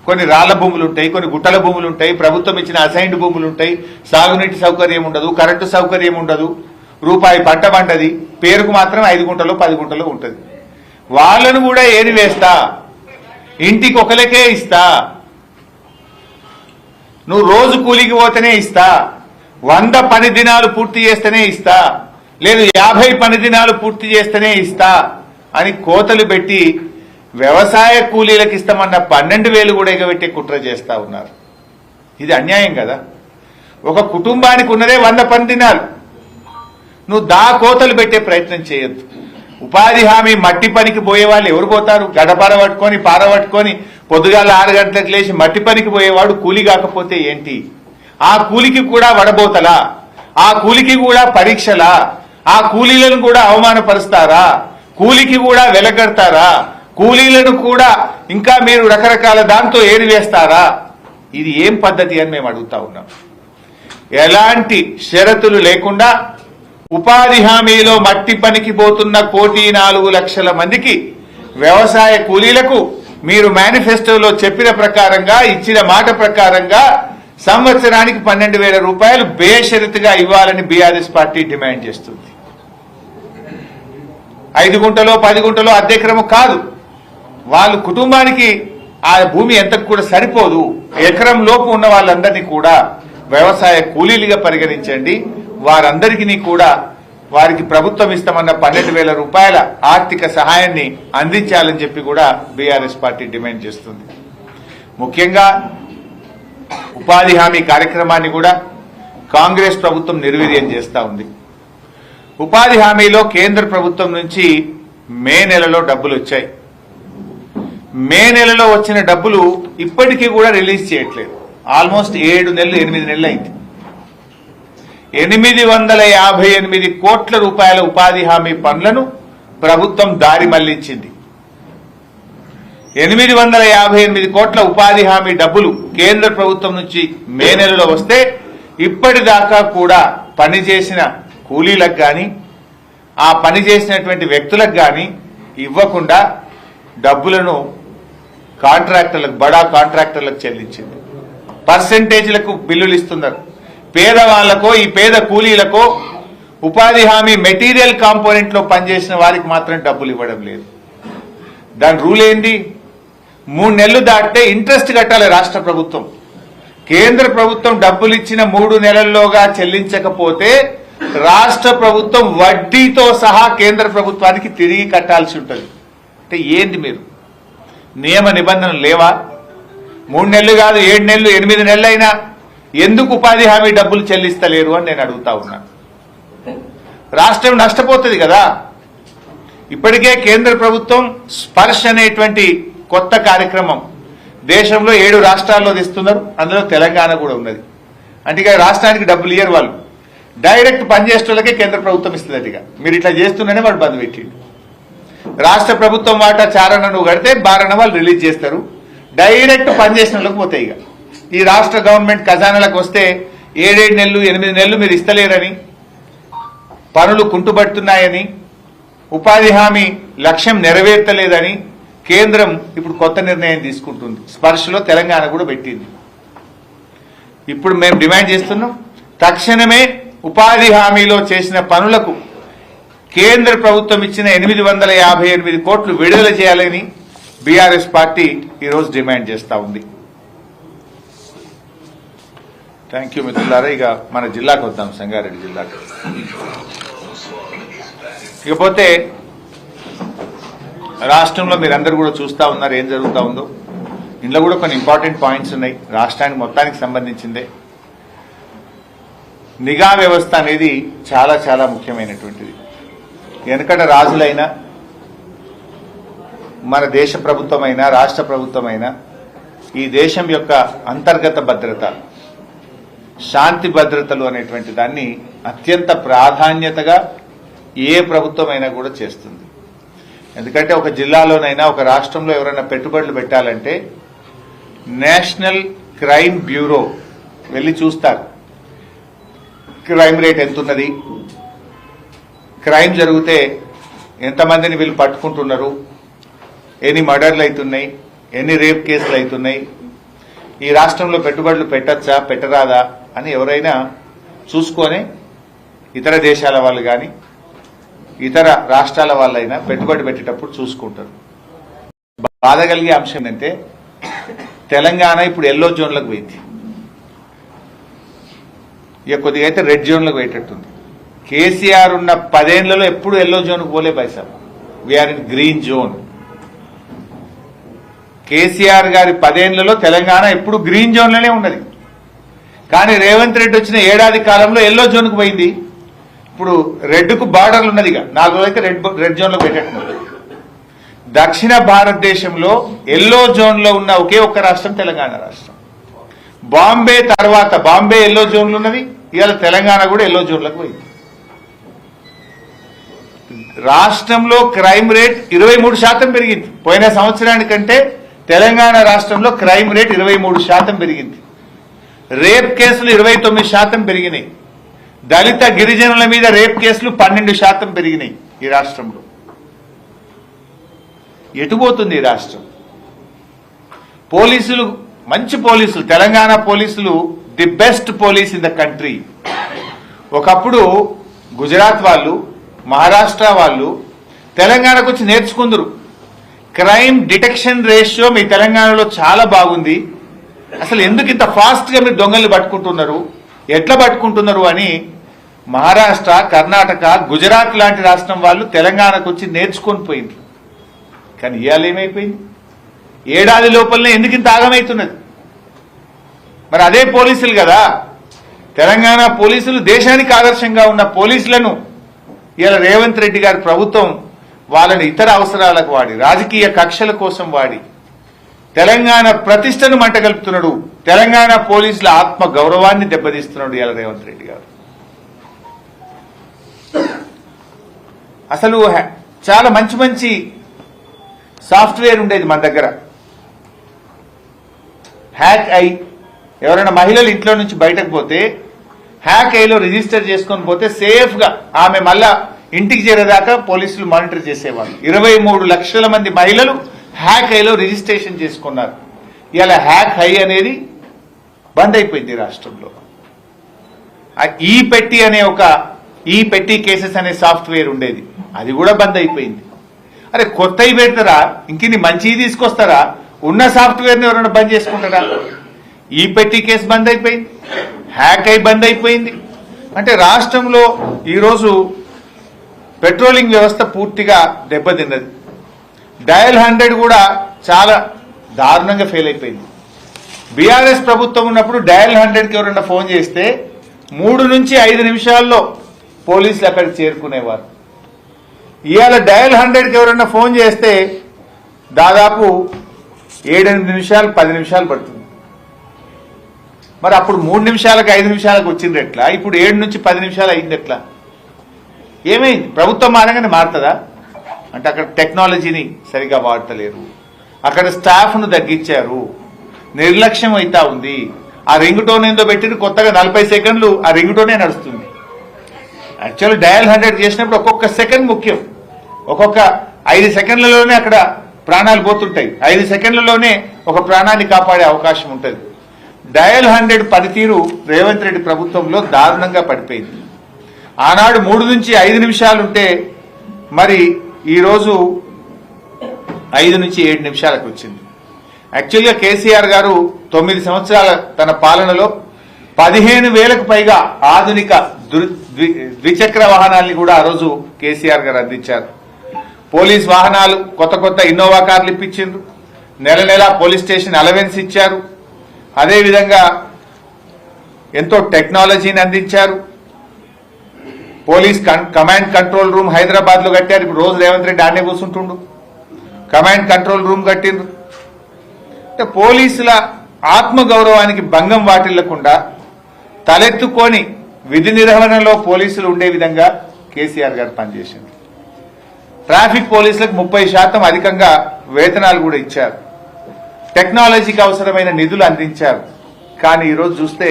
Speaker 1: కొన్ని రాళ్ల భూములు ఉంటాయి, కొన్ని గుట్టల భూములు ఉంటాయి, ప్రభుత్వం ఇచ్చిన అసైన్డ్ భూములు ఉంటాయి, సాగునీటి సౌకర్యం ఉండదు, కరెంటు సౌకర్యం ఉండదు, రూపాయి పంట పంటది, పేరుకు మాత్రం 5 గుంటలో 10 గుంటలో ఉంటుంది. వాళ్ళను కూడా ఏరివేస్తా, ఇంటికి ఒకరికే ఇస్తా, నువ్వు రోజు కూలికి పోతేనే ఇస్తా, 100 పని దినాలు పూర్తి చేస్తేనే ఇస్తా, లేదు 50 పని దినాలు పూర్తి చేస్తేనే ఇస్తా అని కోతలు పెట్టి వ్యవసాయ కూలీలకు ఇస్తామన్న 12,000 కూడా ఎగబెట్టే కుట్ర చేస్తా ఉన్నారు. ఇది అన్యాయం కదా. ఒక కుటుంబానికి ఉన్నదే 100 పని దినాలు, నువ్వు కోతలు పెట్టే ప్రయత్నం చేయొద్దు. ఉపాధి హామీ మట్టి పనికి పోయే వాళ్ళు ఎవరు పోతారు? గడపార పట్టుకొని పార పట్టుకొని పొద్దుగాల 6 గంటలకు లేచి మట్టి పనికి పోయేవాడు కూలి కాకపోతే ఏంటి? ఆ కూలికి కూడా వడబోతలా? ఆ కూలికి కూడా పరీక్షలా? ఆ కూలీలను కూడా అవమానపరుస్తారా? కూలికి కూడా వెలగడతారా? కూలీలను కూడా ఇంకా మీరు రకరకాల దాంతో ఏరివేస్తారా? ఇది ఏం పద్ధతి అని మేము అడుగుతా ఉన్నాం. ఎలాంటి షరతులు లేకుండా ఉపాధి హామీలో మట్టి పనికి పోతున్న 1,04,00,000 మందికి వ్యవసాయ కూలీలకు మీరు మేనిఫెస్టోలో చెప్పిన ప్రకారంగా, ఇచ్చిన మాట ప్రకారంగా సంవత్సరానికి 12,000 రూపాయలు బేషరతుగా ఇవ్వాలని బీఆర్ఎస్ పార్టీ డిమాండ్ చేస్తుంది. 5 గుంటలో 10 గుంటలో అర్ధెకరము కాదు, వాళ్ళు కుటుంబానికి ఆ భూమి ఎంతకు కూడా సరిపోదు. ఎకరం లోపు ఉన్న వాళ్ళందరినీ కూడా వ్యవసాయ కూలీలుగా పరిగణించండి. వారందరికీ కూడా వారికి ప్రభుత్వం ఇస్తామన్న 12,000 రూపాయల ఆర్థిక సహాయాన్ని అందించాలని చెప్పి కూడా బీఆర్ఎస్ పార్టీ డిమాండ్ చేస్తుంది. ముఖ్యంగా ఉపాధి హామీ కార్యక్రమాన్ని కూడా కాంగ్రెస్ ప్రభుత్వం నిర్వీర్యం చేస్తా ఉంది. ఉపాధి హామీలో కేంద్ర ప్రభుత్వం నుంచి మే నెలలో డబ్బులు వచ్చాయి. మే నెలలో వచ్చిన డబ్బులు ఇప్పటికీ కూడా రిలీజ్ చేయట్లేదు. ఆల్మోస్ట్ 7 నెలలు 8 నెలలు అయింది. 858 కోట్ల రూపాయల ఉపాధి హామీ పనులను ప్రభుత్వం దారి మళ్లించింది. 858 కోట్ల ఉపాధి హామీ డబ్బులు కేంద్ర ప్రభుత్వం నుంచి మే నెలలో వస్తే ఇప్పటిదాకా కూడా పనిచేసిన కూలీలకు కానీ ఆ పని చేసినటువంటి వ్యక్తులకు కానీ ఇవ్వకుండా డబ్బులను కాంట్రాక్టర్లకు బడా కాంట్రాక్టర్లకు చెల్లించింది. పర్సెంటేజ్లకు బిల్లులు ఇస్తున్నారు. పేదవాళ్లకో ఈ పేద కూలీలకో ఉపాధి హామీ మెటీరియల్ కాంపోనెంట్ లో పనిచేసిన వారికి మాత్రం డబ్బులు ఇవ్వడం లేదు. దాని రూల్ ఏంది? 3 నెలలు దాటితే ఇంట్రెస్ట్ కట్టాలి రాష్ట్ర ప్రభుత్వం. కేంద్ర ప్రభుత్వం డబ్బులు ఇచ్చిన 3 నెలల్లోగా చెల్లించకపోతే రాష్ట్ర ప్రభుత్వం వడ్డీతో సహా కేంద్ర ప్రభుత్వానికి తిరిగి కట్టాల్సి ఉంటుంది. అంటే ఏంది మీరు నియమ నిబంధనలు లేవా? 3 నెలలు కాదు 7 నెలలు 8 నెలలు అయినా ఎందుకు ఉపాధి హామీ డబ్బులు చెల్లిస్తలేరు అని నేను అడుగుతా ఉన్నా. రాష్ట్రం నష్టపోతుంది కదా. ఇప్పటికే కేంద్ర ప్రభుత్వం స్పర్శ్ అనేటువంటి కొత్త కార్యక్రమం దేశంలో 7 రాష్ట్రాల్లో తెస్తున్నారు. అందులో తెలంగాణ కూడా ఉన్నది. అంటే ఇక రాష్ట్రానికి డబ్బులు ఇయ్యరు వాళ్ళు, డైరెక్ట్ పనిచేసేటోళ్ళకే కేంద్ర ప్రభుత్వం ఇస్తుంది. ఇక మీరు ఇట్లా చేస్తున్నానే వాడు బంద్ పెట్టిండు. రాష్ట్ర ప్రభుత్వం వాటా చారణ నువ్వు కడితే బారణ వాళ్ళు రిలీజ్ చేస్తారు, డైరెక్ట్ పనిచేసిన వాళ్ళకి పోతాయి. ఇక ఈ రాష్ట్ర గవర్నమెంట్ ఖజానాలకు వస్తే 7 నెలలు 8 నెలలు మీరు ఇస్తలేరని, పనులు కుంటుపడుతున్నాయని, ఉపాధి హామీ లక్ష్యం నెరవేర్తలేదని కేంద్రం ఇప్పుడు కొత్త నిర్ణయం తీసుకుంటుంది. స్పర్శలో తెలంగాణ కూడా పెట్టింది. ఇప్పుడు మేము డిమాండ్ చేస్తున్నాం, తక్షణమే ఉపాధి హామీలో చేసిన పనులకు కేంద్ర ప్రభుత్వం ఇచ్చిన 858 కోట్లు విడుదల చేయాలని బీఆర్ఎస్ పార్టీ ఈరోజు డిమాండ్ చేస్తా ఉంది. థ్యాంక్ యూ మిత్రులారా. ఇక మన జిల్లాకు వద్దాం, సంగారెడ్డి జిల్లాకు. ఇకపోతే రాష్ట్రంలో మీరందరూ కూడా చూస్తా ఉన్నారు ఏం జరుగుతూ ఉందో. ఇందులో కూడా కొన్ని ఇంపార్టెంట్ పాయింట్స్ ఉన్నాయి, రాష్ట్రానికి మొత్తానికి సంబంధించిందే. నిఘా వ్యవస్థ అనేది చాలా చాలా ముఖ్యమైనటువంటిది. వెనకట రాజులైనా మన దేశ ప్రభుత్వమైనా రాష్ట్ర ప్రభుత్వమైనా ఈ దేశం యొక్క అంతర్గత భద్రత, శాంతి భద్రతలు అనేటువంటి దాన్ని అత్యంత ప్రాధాన్యతగా ఏ ప్రభుత్వమైనా కూడా చేస్తుంది. ఎందుకంటే ఒక జిల్లాలోనైనా ఒక రాష్ట్రంలో ఎవరైనా పెట్టుబడులు పెట్టాలంటే నేషనల్ క్రైమ్ బ్యూరో వెళ్ళి చూస్తారు. క్రైమ్ రేట్ ఎంతున్నది, క్రైమ్ జరిగితే ఎంతమందిని వీళ్ళు పట్టుకుంటున్నారు, ఎన్ని మర్డర్లు అవుతున్నాయి, ఎన్ని రేప్ కేసులు అవుతున్నాయి, ఈ రాష్ట్రంలో పెట్టుబడులు పెట్టచ్చా పెట్టరాదా అని ఎవరైనా చూసుకొని ఇతర దేశాల వాళ్ళు కానీ ఇతర రాష్ట్రాల వాళ్ళైనా పెట్టుబడి పెట్టేటప్పుడు చూసుకుంటారు. బాధ కలిగే అంశం ఏంటంటే తెలంగాణ ఇప్పుడు ఎల్లో జోన్లకు పోయింది. ఇక కొద్దిగా అయితే రెడ్ జోన్లకు పోయేటట్టుంది. కేసీఆర్ ఉన్న 10 ఏళ్లలో ఎప్పుడు ఎల్లో జోన్కు పోలే పైసాబ్. We are in green zone. KCR గారి 10 ఏళ్లలో తెలంగాణ ఎప్పుడు గ్రీన్ జోన్లోనే ఉన్నది. కానీ రేవంత్ రెడ్డి వచ్చిన ఏడాది కాలంలో ఎల్లో జోన్కు పోయింది. ఇప్పుడు రెడ్కు బార్డర్లు ఉన్నది. 4 రోజులైతే రెడ్ జోన్లో పెట్టేట్టున్నది. దక్షిణ భారతదేశంలో ఎల్లో జోన్లో ఉన్న ఒకే ఒక్క రాష్ట్రం తెలంగాణ రాష్ట్రం. బాంబే తర్వాత బాంబే ఎల్లో జోన్లు ఉన్నది. ఇవాళ తెలంగాణ కూడా ఎల్లో జోన్లకు పోయింది. రాష్ట్రంలో క్రైమ్ రేట్ 23% పెరిగింది. పోయిన సంవత్సరానికంటే తెలంగాణ రాష్ట్రంలో క్రైమ్ రేట్ 23% పెరిగింది. రేప్ కేసులు 29% పెరిగినాయి. దళిత గిరిజనుల మీద రేప్ కేసులు 12% పెరిగినాయి ఈ రాష్ట్రంలో. ఎటుపోతుంది ఈ రాష్ట్రం? పోలీసులు మంచి పోలీసులు, తెలంగాణ పోలీసులు the best police in the country. ఒకప్పుడు గుజరాత్ వాళ్ళు, మహారాష్ట్ర వాళ్ళు తెలంగాణకు వచ్చి నేర్చుకుందరు. క్రైమ్ డిటెక్షన్ రేషియో మీ తెలంగాణలో చాలా బాగుంది, అసలు ఎందుకు ఇంత ఫాస్ట్గా మీరు దొంగల్ని పట్టుకుంటున్నారు, ఎట్లా పట్టుకుంటున్నారు అని మహారాష్ట్ర, కర్ణాటక, గుజరాత్ లాంటి రాష్ట్రం వాళ్ళు తెలంగాణకు వచ్చి నేర్చుకొని పోయింది. కానీ ఇవాళ ఏమైపోయింది? ఏడాది లోపలనే ఎందుకు ఇంత ఆగమవుతున్నది? మరి అదే పోలీసులు కదా, తెలంగాణ పోలీసులు దేశానికి ఆదర్శంగా ఉన్న పోలీసులను ఇలా రేవంత్ రెడ్డి గారి ప్రభుత్వం వాళ్ళని ఇతర అవసరాలకు వాడి, రాజకీయ కక్షల కోసం వాడి తెలంగాణ ప్రతిష్టను మంటగలుపుతున్నాడు. తెలంగాణ పోలీసుల ఆత్మ గౌరవాన్ని దెబ్బతీస్తున్నాడు ఇలా రేవంత్ రెడ్డి గారు. అసలు చాలా మంచి మంచి సాఫ్ట్వేర్ ఉండేది మన దగ్గర. హ్యాక్ అయి ఎవరైనా మహిళలు ఇంట్లో నుంచి బయటకు పోతే హ్యాక్ అయిలో రిజిస్టర్ చేసుకొని పోతే సేఫ్గా ఆమె మళ్ళా ఇంటికి చేరేదాకా పోలీసులు మానిటర్ చేసేవాళ్ళు. 23 లక్షల మంది మహిళలు హ్యాక్ అయిలో రిజిస్ట్రేషన్ చేసుకున్నారు. ఇలా హ్యాక్ హై అనేది బంద్ అయిపోయింది రాష్ట్రంలో. ఈ పెట్టి అనే ఈ పెట్టి కేసెస్ అనే సాఫ్ట్వేర్ ఉండేది, అది కూడా బంద్ అయిపోయింది. అరే కొత్తవి పెడతారా, ఇంకిన్ని మంచివి తీసుకొస్తారా? ఉన్న సాఫ్ట్వేర్ని ఎవరైనా బంద్ చేసుకుంటారా? ఈ పెట్టి కేసు బంద్ అయిపోయింది, హ్యాక్ అయి బంద్ అయిపోయింది. అంటే రాష్ట్రంలో ఈరోజు పెట్రోలింగ్ వ్యవస్థ పూర్తిగా దెబ్బతిన్నది. డయల్ 100 కూడా చాలా దారుణంగా ఫెయిల్ అయిపోయింది. బీఆర్ఎస్ ప్రభుత్వం ఉన్నప్పుడు డయల్ 100కి ఎవరైనా ఫోన్ చేస్తే 3 నుంచి 5 నిమిషాల్లో పోలీసులు అక్కడికి చేరుకునేవారు. ఇవాళ డయల్ 100కి ఎవరైనా ఫోన్ చేస్తే దాదాపు 7-8 నిమిషాలు 10 నిమిషాలు పడుతుంది. మరి అప్పుడు 3 నిమిషాలకు 5 నిమిషాలకు వచ్చింది ఎట్లా? ఇప్పుడు 7 నుంచి 10 నిమిషాలు అయింది ఎట్లా? ఏమైంది? ప్రభుత్వం మారగానే మారుతుందా? అంటే అక్కడ టెక్నాలజీని సరిగా వాడతలేరు, అక్కడ స్టాఫ్ను తగ్గించారు, నిర్లక్ష్యం అవుతా ఉంది. ఆ రింగ్ టోన్ ఏందో పెట్టిన కొత్తగా 40 సెకండ్లు ఆ రింగ్ టోనే నడుస్తుంది. యాక్చువల్లీ డయల్ 100 చేసినప్పుడు ఒక్కొక్క సెకండ్ ముఖ్యం. ఒక్కొక్క 5 సెకండ్లలోనే అక్కడ ప్రాణాలు పోతుంటాయి. 5 సెకండ్లలోనే ఒక ప్రాణాన్ని కాపాడే అవకాశం ఉంటుంది. డయల్ 100 పనితీరు రేవంత్ రెడ్డి ప్రభుత్వంలో దారుణంగా పడిపోయింది. ఆనాడు 3 నుంచి 5 నిమిషాలుంటే మరి ఈరోజు 5 నుంచి 7 నిమిషాలకు వచ్చింది. యాక్చువల్గా కేసీఆర్ గారు 9 సంవత్సరాల తన పాలనలో 15,000కు పైగా ఆధునిక ద్విచక్ర వాహనాల్ని కూడా ఆ రోజు కేసీఆర్ గారు అందించారు. పోలీస్ వాహనాలు కొత్త ఇన్నోవా కార్లు ఇప్పించారు. నెల పోలీస్ స్టేషన్ అలవెన్స్ ఇచ్చారు. అదేవిధంగా ఎంతో టెక్నాలజీని అందించారు. Police command control room Hyderabad లో కట్టారు. ఇప్పుడు రోజు రేవంత్ రెడ్డి ఆడనే కూర్చుంటుండు. కమాండ్ కంట్రోల్ రూమ్ కట్టిండ్రు. అంటే పోలీసుల ఆత్మగౌరవానికి భంగం వాటిల్లకుండా తలెత్తుకొని విధి నిర్వహణలో పోలీసులు ఉండే విధంగా కేసీఆర్ గారు పనిచేసింది. ట్రాఫిక్ పోలీసులకు 30% అధికంగా వేతనాలు కూడా ఇచ్చారు. టెక్నాలజీకి అవసరమైన నిధులు అందించారు. కానీ ఈరోజు చూస్తే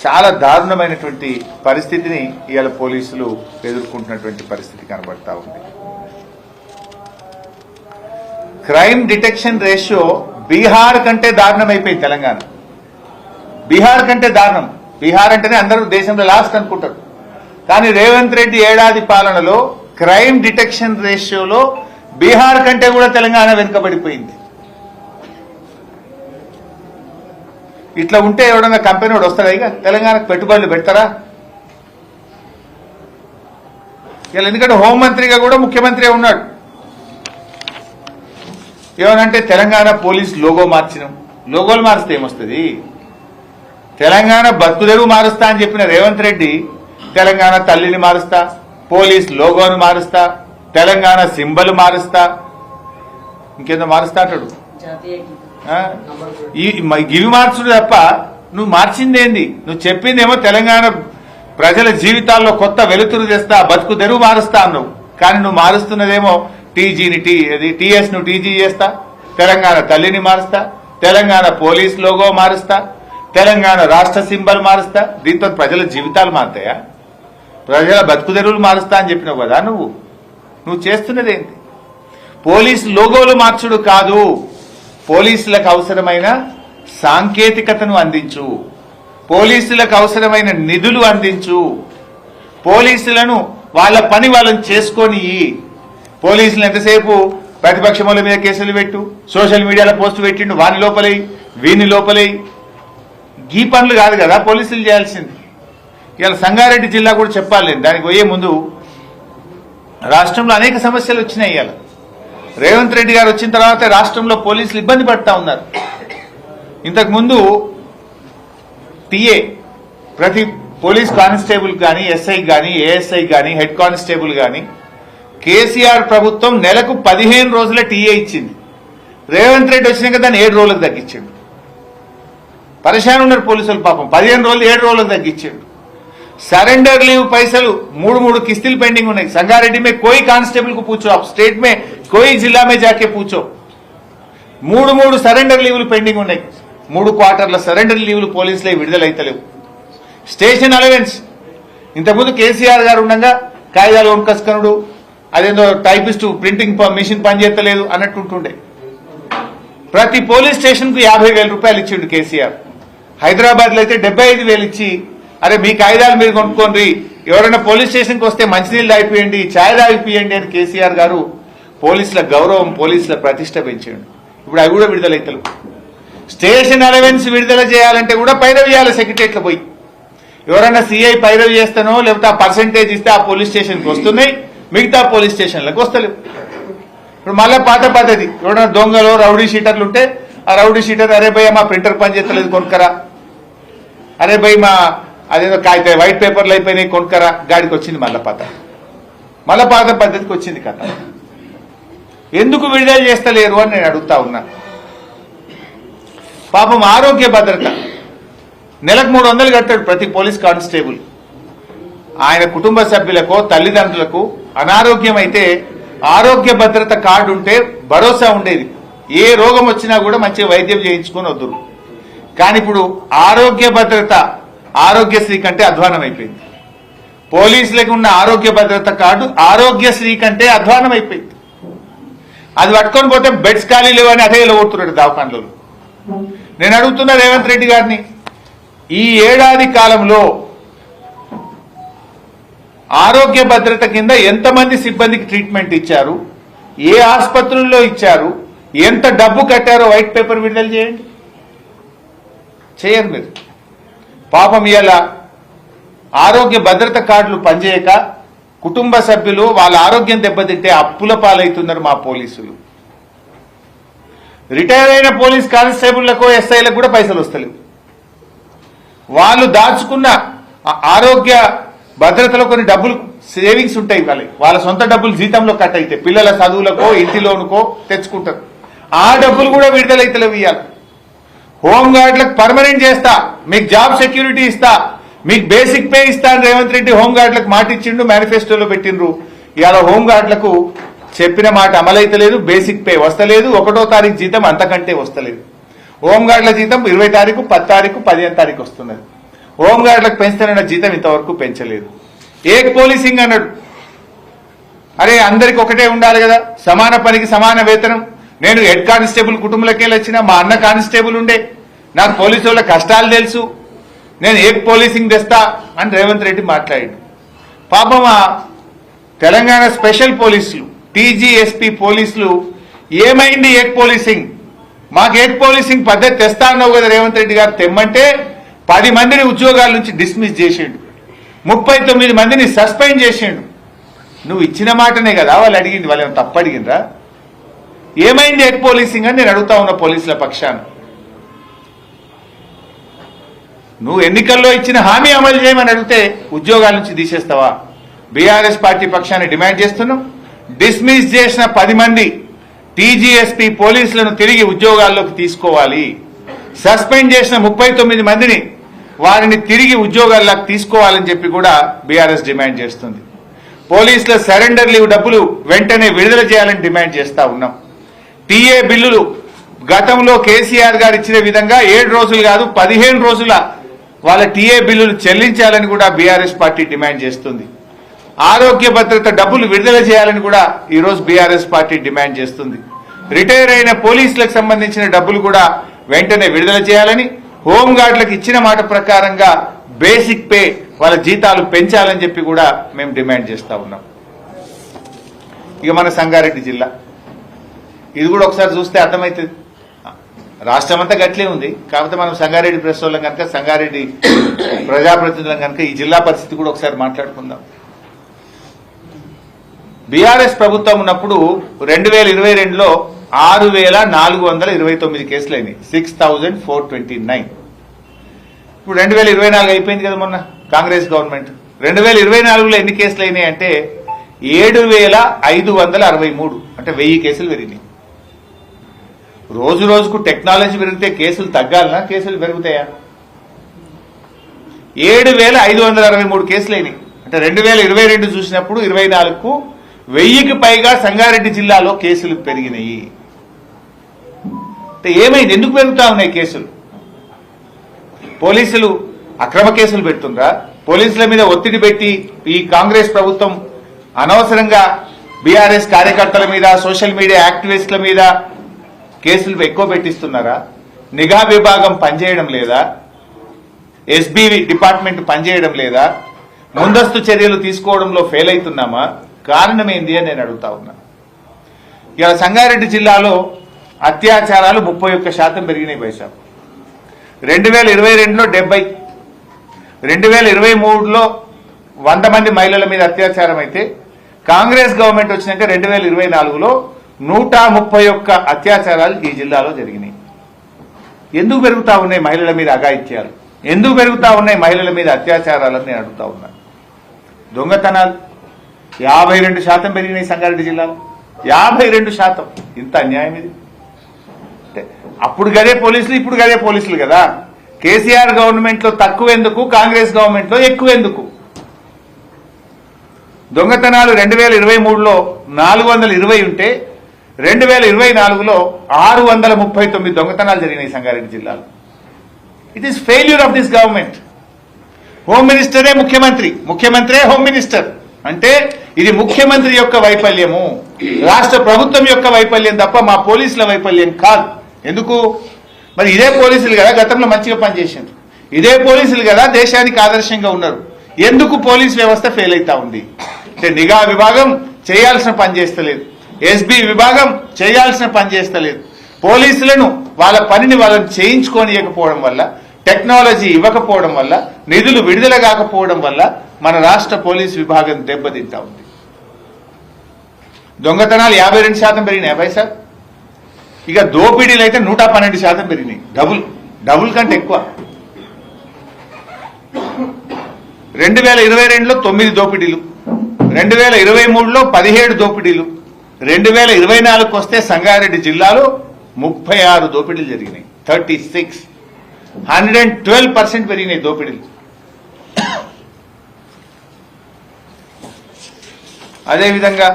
Speaker 1: చాలా దారుణమైనటువంటి పరిస్థితిని ఇవాళ పోలీసులు ఎదుర్కొంటున్నటువంటి పరిస్థితి కనబడతా ఉంది. క్రైమ్ డిటెక్షన్ రేషియో బీహార్ కంటే దారుణం అయిపోయింది తెలంగాణ. బీహార్ కంటే దారుణం. బీహార్ అంటేనే అందరూ దేశంలో లాస్ట్ అనుకుంటారు. కానీ రేవంత్ రెడ్డి ఏడాది పాలనలో క్రైమ్ డిటెక్షన్ రేషియోలో బీహార్ కంటే కూడా తెలంగాణ వెనుకబడిపోయింది. ఇట్లా ఉంటే ఎవడన్నా కంపెనీ వాడు వస్తాడా? ఇక తెలంగాణకు పెట్టుబడులు పెడతారా? ఇలా ఎందుకంటే హోంమంత్రిగా కూడా ముఖ్యమంత్రి ఉన్నాడు. ఏమనంటే తెలంగాణ పోలీస్ లోగో మార్చినాం. లోగోలు మారిస్తే ఏమొస్తుంది? తెలంగాణ బతుకుదెరువు మారుస్తా అని చెప్పిన రేవంత్ రెడ్డి తెలంగాణ తల్లిని మారుస్తా, పోలీస్ లోగోను మారుస్తా, తెలంగాణ సింబల్ మారుస్తా, ఇంకేదో మారుస్తా అంటాడు. ఇవి మార్చుడు తప్ప నువ్వు మార్చిందేంది? నువ్వు చెప్పిందేమో తెలంగాణ ప్రజల జీవితాల్లో కొత్త వెలుతురు తెస్తా, బతుకు తెరువు మారుస్తా అన్నావు. కానీ నువ్వు మారుస్తున్నదేమో టీజీని టీఎస్ ను టీజీ చేస్తా, తెలంగాణ తల్లిని మారుస్తా, తెలంగాణ పోలీస్ లోగో మారుస్తా, తెలంగాణ రాష్ట్ర సింబల్ మారుస్తా. దీంతో ప్రజల జీవితాలు మారుతాయా? ప్రజల బతుకు తెరువులు మారుస్తా అని చెప్పినావు కదా. నువ్వు చేస్తున్నదేంటి? పోలీస్ లోగోలు మార్చుడు కాదు, పోలీసులకు అవసరమైన సాంకేతికతను అందించు, పోలీసులకు అవసరమైన నిధులు అందించు, పోలీసులను వాళ్ళ పని వాళ్ళని చేసుకొని, పోలీసులు ఎంతసేపు ప్రతిపక్షముల మీద కేసులు పెట్టు, సోషల్ మీడియాలో పోస్టు పెట్టిండు, వాని లోపలై వీని లోపలై. గీ పనులు కాదు కదా పోలీసులు చేయాల్సింది. ఇవాళ సంగారెడ్డి జిల్లా కూడా చెప్పాలి. దానికి పోయే ముందు రాష్ట్రంలో అనేక సమస్యలు వచ్చినాయి. ఇవాళ రేవంత్ రెడ్డి గారు వచ్చిన తర్వాత రాష్ట్రంలో పోలీసులు ఇబ్బంది పడతా ఉన్నారు. ఇంతకుముందు టీఏ ప్రతి పోలీస్ కానిస్టేబుల్ కానీ, ఎస్ఐ కానీ, ఏఎస్ఐ కానీ, హెడ్ కానిస్టేబుల్ కానీ కేసీఆర్ ప్రభుత్వం నెలకు 15 రోజుల టీఏ ఇచ్చింది. రేవంత్ రెడ్డి వచ్చినాక దాన్ని 7 రోజులకు తగ్గించాడు. పరిశాన్ ఉన్నారు పోలీసులు పాపం. 15 రోజులు 7 రోజులకు తగ్గించాడు. सरेंडर लीव पैसలు మూడు किस्तिल पेंडिंग ఉన్నాయి संगारेड्डी में कोई कांस्टेबल को पूछो आप स्टेट में कोई जिला में जाके पूछो మూడు సరెండర్ లీవ్లు పెండింగ్ ఉన్నాయి 3 క్వార్టర్ల సరెండర్ లీవ్లు పోలీసులే విడుదలైతలేవు స్టేషన్ అలవెన్స్ ఇంతకుముందు కేసీఆర్ గారు ఉండగా కాయిదాలు కొనుకస్కనుడు అదేందో టైపిస్ట్ ప్రింటింగ్ మిషన్ పనిచేయలేదు అన్నట్టుంటుండే ప్రతి పోలీస్ స్టేషన్ కు 50,000 రూపాయలు ఇచ్చిండు కేసీఆర్ హైదరాబాద్ లో అయితే 75,000 ఇచ్చి అరే మీ కాయిదాలు మీరు కొనుక్కోండి ఎవరైనా పోలీస్ స్టేషన్ కు వస్తే మంచినీళ్ళు తాగిపియండి ఛాయ్ తాగిపియండి అని కేసీఆర్ గారు పోలీసుల గౌరవం పోలీసుల ప్రతిష్ట పెంచాడు ఇప్పుడు అవి కూడా విడుదలైతలేవు స్టేషన్ అలవెన్స్ విడుదల చేయాలంటే కూడా పైరవి చేయాలి సెక్రటరియట్లో పోయి ఎవరైనా సీఐ పైరవి చేస్తానో లేకపోతే ఆ పర్సెంటేజ్ ఇస్తే ఆ పోలీస్ స్టేషన్కి వస్తున్నాయి మిగతా పోలీస్ స్టేషన్లకు వస్తలేవు ఇప్పుడు మళ్ళీ పాత పద్ధతి ఎవరైనా దొంగలు రౌడీ షీటర్లు ఉంటే ఆ రౌడీ షీటర్ అరే భయ్య మా ప్రింటర్ పని చేస్తలేదు కొనుక్కరా అరే భయ్ మా అదేదో కాగితాయి వైట్ పేపర్లు అయిపోయినాయి కొనుక్కరా గాడికి వచ్చింది మళ్ళీ పాత పద్ధతికి వచ్చింది కథ ఎందుకు విడుదల చేస్తలేరు అని నేను అడుగుతా ఉన్నా పాపం ఆరోగ్య భద్రత నెలకు 300 కట్టాడు ప్రతి పోలీస్ కానిస్టేబుల్ ఆయన కుటుంబ సభ్యులకు తల్లిదండ్రులకు అనారోగ్యం అయితే ఆరోగ్య భద్రత కార్డు ఉంటే భరోసా ఉండేది ఏ రోగం వచ్చినా కూడా మంచి వైద్యం చేయించుకొని వద్దురు కానీ ఇప్పుడు ఆరోగ్య భద్రత ఆరోగ్యశ్రీ కంటే అధ్వానం అయిపోయింది పోలీసులకు ఉన్న ఆరోగ్య భద్రత కార్డు ఆరోగ్యశ్రీ కంటే అధ్వానం అయిపోయింది అది పట్టుకొని పోతే బెడ్స్ ఖాళీ లేవని అదే కొడుతున్నాడు దవాఖానలో నేను అడుగుతున్నా రేవంత్ రెడ్డి గారిని ఈ ఏడాది కాలంలో ఆరోగ్య భద్రత కింద ఎంతమంది సిబ్బందికి ట్రీట్మెంట్ ఇచ్చారు ఏ ఆసుపత్రుల్లో ఇచ్చారు ఎంత డబ్బు కట్టారో వైట్ పేపర్ విడుదల చేయండి చేయరు మీరు పాపం ఇవాళ ఆరోగ్య భద్రత కార్డులు పనిచేయక కుటుంబ సభ్యులు వాళ్ళ ఆరోగ్యం దెబ్బతింటే అప్పుల పాలవుతున్నారు మా పోలీసులు రిటైర్ అయిన పోలీస్ కానిస్టేబుళ్లకు ఎస్ఐలకు కూడా పైసలు వస్తలేవు వాళ్ళు దాచుకున్న ఆరోగ్య భద్రతలో కొన్ని డబ్బులు సేవింగ్స్ ఉంటాయి వాళ్ళ సొంత డబ్బులు జీతంలో కట్ అయితే పిల్లల చదువులకో ఇంటి లోనుకో తెచ్చుకుంటారు ఆ డబ్బులు కూడా విడుదలైతలేవు ఇవ్వాలి హోంగార్డులకు పర్మనెంట్ చేస్తా మీకు జాబ్ సెక్యూరిటీ ఇస్తా మీకు బేసిక్ పే ఇస్తాను రేవంత్ రెడ్డి హోంగార్డులకు మాట ఇచ్చిండు మేనిఫెస్టోలో పెట్టిండ్రు ఇవాళ హోంగార్డులకు చెప్పిన మాట అమలైతలేదు బేసిక్ పే వస్తలేదు 1వ తారీఖు జీతం అంతకంటే వస్తలేదు హోంగార్డుల జీతం 20 తారీఖు 10 తారీఖు 15 తారీఖు వస్తున్నది హోంగార్డులకు పెంచుతానన్న జీతం ఇంతవరకు పెంచలేదు ఏక్ పోలీసింగ్ అన్నాడు అరే అందరికి ఒకటే ఉండాలి కదా సమాన పనికి సమాన వేతనం నేను హెడ్ కానిస్టేబుల్ కుటుంబంలోకి వచ్చిన మా అన్న కానిస్టేబుల్ ఉండే నాకు పోలీసు వాళ్ళ కష్టాలు తెలుసు నేను ఏక్ పోలీసింగ్ తెస్తా అని రేవంత్ రెడ్డి మాట్లాడాడు పాపం తెలంగాణ స్పెషల్ పోలీసులు టీజీఎస్పీ పోలీసులు ఏమైంది ఏక్ పోలీసింగ్ మాకు ఏక్ పోలీసింగ్ పద్ధతి తెస్తా అన్నావు కదా రేవంత్ రెడ్డి గారు తెమ్మంటే 10 మందిని ఉద్యోగాల నుంచి డిస్మిస్ చేసిండు 39 మందిని సస్పెండ్ చేసిండు నువ్వు ఇచ్చిన మాటనే కదా వాళ్ళు అడిగింది వాళ్ళు ఏమైనా తప్పు అడిగిండ్రా ఏమైంది ఏక్ పోలీసింగ్ అని నేను అడుగుతా ఉన్న పోలీసుల పక్షాన నువ్వు ఎన్నికల్లో ఇచ్చిన హామీ అమలు చేయమని అడిగితే ఉద్యోగాల నుంచి తీసేస్తావా బీఆర్ఎస్ పార్టీ పక్షాన్ని డిమాండ్ చేస్తున్నాం డిస్మిస్ చేసిన 10 మంది టీజీఎస్పీ పోలీసులను తిరిగి ఉద్యోగాల్లోకి తీసుకోవాలి సస్పెండ్ చేసిన 39 మందిని వారిని తిరిగి ఉద్యోగాల్లోకి తీసుకోవాలని చెప్పి కూడా బీఆర్ఎస్ డిమాండ్ చేస్తుంది పోలీసుల సరెండర్ లీవ్ డబ్బులు వెంటనే విడుదల చేయాలని డిమాండ్ చేస్తా ఉన్నాం టీఏ బిల్లులు గతంలో కేసీఆర్ గారు ఇచ్చిన విధంగా 7 రోజులు కాదు 15 రోజుల వాళ్ళ టీఏ బిల్లులు చెల్లించాలని కూడా బీఆర్ఎస్ పార్టీ డిమాండ్ చేస్తుంది ఆరోగ్య భద్రత డబ్బులు విడుదల చేయాలని కూడా ఈ రోజు బీఆర్ఎస్ పార్టీ డిమాండ్ చేస్తుంది రిటైర్ అయిన పోలీసులకు సంబంధించిన డబ్బులు కూడా వెంటనే విడుదల చేయాలని హోంగార్డులకు ఇచ్చిన మాట ప్రకారంగా బేసిక్ పే వాళ్ళ జీతాలు పెంచాలని చెప్పి కూడా మేము డిమాండ్ చేస్తా ఉన్నాం ఇక మన సంగారెడ్డి జిల్లా ఇది కూడా ఒకసారి చూస్తే అర్థమవుతుంది రాష్ట్రం అంతా గట్లే ఉంది కాకపోతే మనం సంగారెడ్డి ప్రెస్ వాళ్ళం కనుక సంగారెడ్డి ప్రజాప్రతినిధులం కనుక ఈ జిల్లా పరిస్థితి కూడా ఒకసారి మాట్లాడుకుందాం బీఆర్ఎస్ ప్రభుత్వం ఉన్నప్పుడు 2022లో 6,429 కేసులు అయినాయి 6,429 ఇప్పుడు 2024 అయిపోయింది కదా మొన్న కాంగ్రెస్ గవర్నమెంట్ 2024లో ఎన్ని కేసులు అయినాయి అంటే 7,563 అంటే 1000 కేసులు పెరిగినాయి రోజు రోజుకు టెక్నాలజీ పెరిగితే కేసులు తగ్గాలనా కేసులు పెరుగుతాయా 7,563 కేసులు అయినాయి. అంటే 2022 చూసినప్పుడు 24కు 1000కి పైగా సంగారెడ్డి జిల్లాలో కేసులు పెరిగినాయి. అంటే ఏమైంది? ఎందుకు పెరుగుతా ఉన్నాయి కేసులు? పోలీసులు అక్రమ కేసులు పెడుతుండ్రా? పోలీసుల మీద ఒత్తిడి పెట్టి ఈ కాంగ్రెస్ ప్రభుత్వం అనవసరంగా బీఆర్ఎస్ కార్యకర్తల మీద, సోషల్ మీడియా యాక్టివిస్టుల మీద కేసులు ఎక్కువ పెట్టిస్తున్నారా? నిఘా విభాగం పనిచేయడం లేదా? ఎస్బీ డిపార్ట్మెంట్ పనిచేయడం లేదా? ముందస్తు చర్యలు తీసుకోవడంలో ఫెయిల్ అవుతున్నామా? కారణం ఏంది అని నేను అడుగుతా ఉన్నా. ఇవాళ సంగారెడ్డి జిల్లాలో అత్యాచారాలు 31% పెరిగినాయి పైసా. 2022లో 70, 2023లో 100 మంది మహిళల మీద అత్యాచారం అయితే కాంగ్రెస్ గవర్నమెంట్ వచ్చినాక 2024లో 131 అత్యాచారాలు ఈ జిల్లాలో జరిగినాయి. ఎందుకు పెరుగుతా ఉన్నాయి మహిళల మీద అఘాయిత్యాలు? ఎందుకు పెరుగుతా ఉన్నాయి మహిళల మీద అత్యాచారాలని నేను అడుగుతా ఉన్నా. దొంగతనాలు 52% పెరిగినాయి సంగారెడ్డి జిల్లాలో. 52%. ఇంత అన్యాయం ఇది. అప్పుడు గదే పోలీసులు, ఇప్పుడు గదే పోలీసులు కదా. కేసీఆర్ గవర్నమెంట్ లో తక్కువ ఎందుకు, కాంగ్రెస్ గవర్నమెంట్ లో ఎక్కువ ఎందుకు? దొంగతనాలు 2023లో 420 ఉంటే 2024లో 639 దొంగతనాలు జరిగినాయి సంగారెడ్డి జిల్లాలో. It is failure of this government. Home మినిస్టరే ముఖ్యమంత్రి, ముఖ్యమంత్రే హోమ్ మినిస్టర్. అంటే ఇది ముఖ్యమంత్రి యొక్క వైఫల్యము, రాష్ట్ర ప్రభుత్వం యొక్క వైఫల్యం తప్ప మా పోలీసుల వైఫల్యం కాదు. ఎందుకు? మరి ఇదే పోలీసులు కదా గతంలో మంచిగా పనిచేసిండ్రు, ఇదే పోలీసులు కదా దేశానికి ఆదర్శంగా ఉన్నారు. ఎందుకు పోలీస్ వ్యవస్థ ఫెయిల్ అవుతా ఉంది? అంటే నిఘా విభాగం చేయాల్సిన పని చేస్తలేదు, ఎస్బీ విభాగం చేయాల్సిన పని చేస్తలేదు. పోలీసులను వాళ్ళ పనిని వాళ్ళని చేయించుకోనియకపోవడం వల్ల, టెక్నాలజీ ఇవ్వకపోవడం వల్ల, నిధులు విడుదల కాకపోవడం వల్ల మన రాష్ట్ర పోలీసు విభాగం దెబ్బతింటా ఉంది. దొంగతనాలు 52% పెరిగినాయి పైసా. ఇక దోపిడీలు అయితే 112% పెరిగినాయి. డబుల్ కంటే ఎక్కువ. 2022లో 9 దోపిడీలు, 2023లో 17 దోపిడీలు, 2024కు వస్తే సంగారెడ్డి జిల్లాలో 36 దోపిడీలు జరిగినాయి. 36, 112% పెరిగినాయి దోపిడీలు. అదేవిధంగా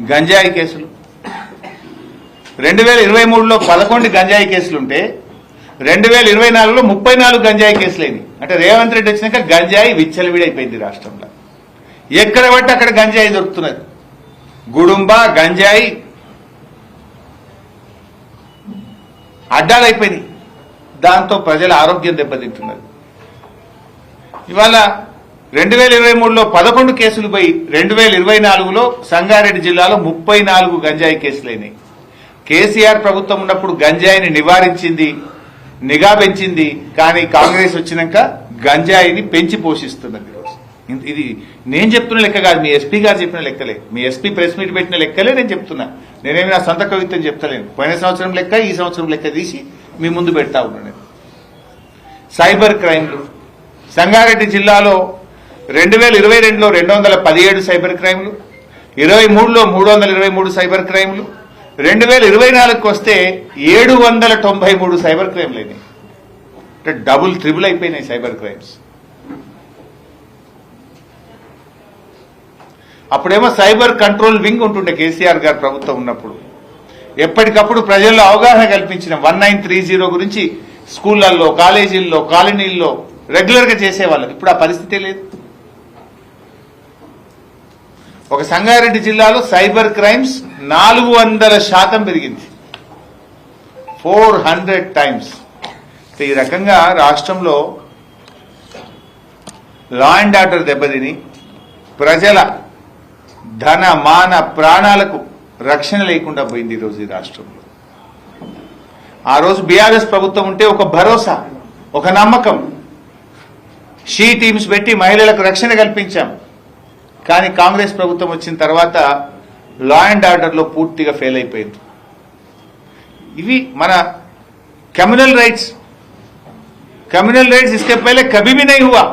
Speaker 1: గంజాయి కేసులు 2023లో 11 గంజాయి కేసులుంటే 2024లో 34 గంజాయి కేసులైంది. అంటే రేవంత్ రెడ్డి వచ్చినాక గంజాయి విచ్చలవిడైపోయింది రాష్ట్రంలో. ఎక్కడ పట్టి అక్కడ గంజాయి దొరుకుతున్నది. గుడుంబ గంజాయి అడ్డాలైపోయినాయి. దాంతో ప్రజల ఆరోగ్యం దెబ్బతింటున్నది. ఇవాళ 2023లో 11 కేసులు పోయి 2024లో సంగారెడ్డి జిల్లాలో 34 గంజాయి కేసులైనాయి. కేసీఆర్ ప్రభుత్వం ఉన్నప్పుడు గంజాయిని నివారించింది, నిఘా పెంచింది. కానీ కాంగ్రెస్ వచ్చినాక గంజాయిని పెంచి పోషిస్తున్నది. ఇది నేను చెప్తున్న లెక్క కాదు, మీ ఎస్పీ గారు చెప్పిన లెక్కలే, మీ ఎస్పీ ప్రెస్ మీట్ పెట్టిన లెక్కలే నేను చెప్తున్నా. నేనేమి నా సొంత కవిత్వం చెప్తలేను. పోయిన సంవత్సరం లెక్క, ఈ సంవత్సరం లెక్క తీసి మీ ముందు పెడతా ఉన్నాను. సైబర్ క్రైమ్లు సంగారెడ్డి జిల్లాలో 2022లో 217 సైబర్ క్రైమ్లు, 23లో 323 సైబర్ క్రైమ్లు, 2024కు వస్తే 793 సైబర్ క్రైమ్లు అయినాయి. అంటే డబుల్ ట్రిబుల్ అయిపోయినాయి సైబర్ క్రైమ్స్. అప్పుడేమో సైబర్ కంట్రోల్ వింగ్ ఉంటుండే కేసీఆర్ గారు ప్రభుత్వం ఉన్నప్పుడు. ఎప్పటికప్పుడు ప్రజల్లో అవగాహన కల్పించిన 1930 గురించి స్కూళ్లలో, కాలేజీల్లో, కాలనీల్లో రెగ్యులర్ గా చేసేవాళ్ళం. ఇప్పుడు ఆ పరిస్థితే లేదు. ఒక సంగారెడ్డి జిల్లాలో సైబర్ క్రైమ్స్ 400% పెరిగింది. 400 times. ఈ రకంగా రాష్ట్రంలో లా అండ్ ఆర్డర్ దెబ్బతిని ప్రజల ధన మాన ప్రాణాలకు రక్షణ లేకుండా పోయింది ఈరోజు ఈ రాష్ట్రంలో. ఆ రోజు బీఆర్ఎస్ ప్రభుత్వం ఉంటే ఒక భరోసా, ఒక నమ్మకం, షీ టీమ్స్ పెట్టి మహిళలకు రక్షణ కల్పించాం. కానీ కాంగ్రెస్ ప్రభుత్వం వచ్చిన తర్వాత లా అండ్ ఆర్డర్లో పూర్తిగా ఫెయిల్ అయిపోయింది. ఇవి మన कम्युनल राइट्स इसके पहले कभी भी नहीं हुआ.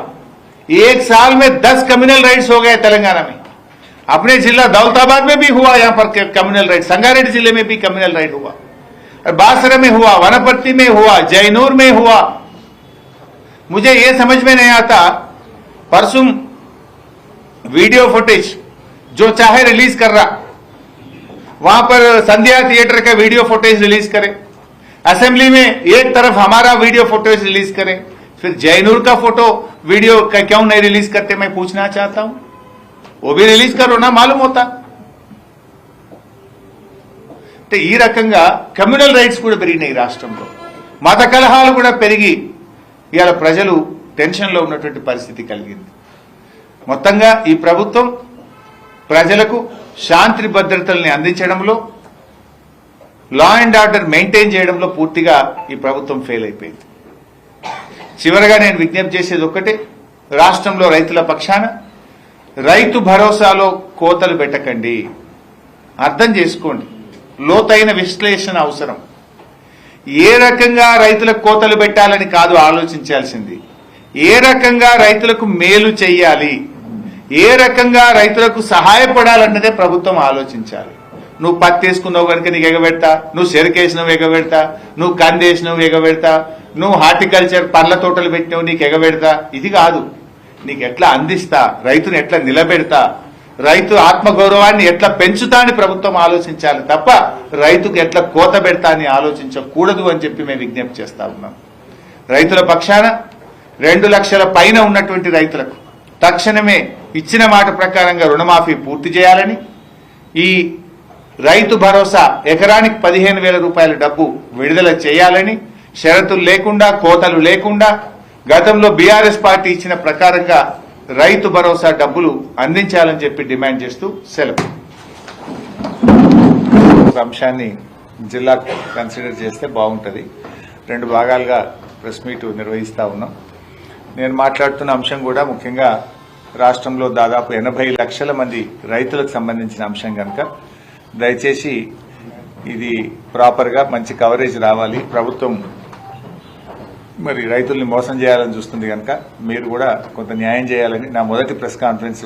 Speaker 1: एक साल में 10 कम्युनल राइट्स हो गए तेलंगाना में. अपने जिला दौलताबाद में भी हुआ, यहाँ पर कम्युनल राइट, संगारेड्डी जिले में भी कम्युनल राइट हुआ. बासरा में हुआ, वनपर्ती में हुआ, जयनूर में हुआ। मुझे ये समझ में नहीं आता, परसों वीडियो फुटेज जो चाहे रिलीज कर रहा, वहां पर संध्या थिएटर का वीडियो फुटेज रिलीज करे, असेंबली में एक तरफ हमारा वीडियो फुटेज रिलीज करे, फिर जयनूर का फोटो वीडियो का क्यों नहीं रिलीज करते, मैं पूछना चाहता हूं। वो भी रिलीज करो ना, मालूम होता। అంటే ఈ రకంగా కమ్యూనల్ రైట్స్ కూడా పెరిగినాయి రాష్ట్రంలో, మత కలహాలు కూడా పెరిగి ఇవాళ ప్రజలు టెన్షన్లో ఉన్నటువంటి పరిస్థితి కలిగింది. మొత్తంగా ఈ ప్రభుత్వం ప్రజలకు శాంతి భద్రతల్ని అందించడంలో, లా అండ్ ఆర్డర్ మెయింటైన్ చేయడంలో పూర్తిగా ఈ ప్రభుత్వం ఫెయిల్ అయిపోయింది. చివరగా నేను విజ్ఞప్తి చేసేది ఒక్కటే, రాష్ట్రంలో రైతుల పక్షాన రైతు భరోసాలో కోతలు పెట్టకండి. అర్థం చేసుకోండి, లోతైన విశ్లేషణ అవసరం. ఏ రకంగా రైతులకు కోతలు పెట్టాలని కాదు ఆలోచించాల్సింది, ఏ రకంగా రైతులకు మేలు చెయ్యాలి, ఏ రకంగా రైతులకు సహాయపడాలన్నదే ప్రభుత్వం ఆలోచించాలి. నువ్వు పత్తి వేసుకున్నావు కనుక నీకు ఎగబెడతా, నువ్వు చెరుకేసినవు ఎగబెడతా, నువ్వు కందేసినవు ఎగబెడతా, నువ్వు హార్టికల్చర్ పండ్ల తోటలు పెట్టినవు నీకు ఎగబెడతా, ఇది కాదు. నీకు ఎట్లా అందిస్తా, రైతుని ఎట్లా నిలబెడతా, రైతు ఆత్మగౌరవాన్ని ఎట్లా పెంచుతా అని ప్రభుత్వం ఆలోచించాలి తప్ప రైతుకు ఎట్లా కోత పెడతా అని ఆలోచించకూడదు అని చెప్పి మేము విజ్ఞప్తి చేస్తా ఉన్నాం. రైతుల పక్షాన 2 లక్షల పైన ఉన్నటువంటి రైతులకు తక్షణమే ఇచ్చిన మాట ప్రకారంగా రుణమాఫీ పూర్తి చేయాలని, ఈ రైతు భరోసా ఎకరానికి 15,000 రూపాయల డబ్బు విడుదల చేయాలని, షరతులు లేకుండా కోతలు లేకుండా గతంలో బీఆర్ఎస్ పార్టీ ఇచ్చిన ప్రకారంగా రైతు భరోసా డబ్బులు అందించాలని చెప్పి డిమాండ్ చేస్తూ సెలవు. ఒక అంశాన్ని జిల్లా కన్సిడర్ చేస్తే బాగుంటుంది. 2 భాగాలుగా ప్రెస్ మీట్ నిర్వహిస్తా ఉన్నాం. నేను మాట్లాడుతున్న అంశం కూడా ముఖ్యంగా రాష్ట్రంలో దాదాపు 80 లక్షల మంది రైతులకు సంబంధించిన అంశం కనుక దయచేసి ఇది ప్రాపర్గా మంచి కవరేజ్ రావాలి. ప్రభుత్వం మరి రైతుల్ని మోసం చేయాలని చూస్తుంది కనుక మీరు కూడా కొంత న్యాయం చేయాలని నా మొదటి ప్రెస్ కాన్ఫరెన్స్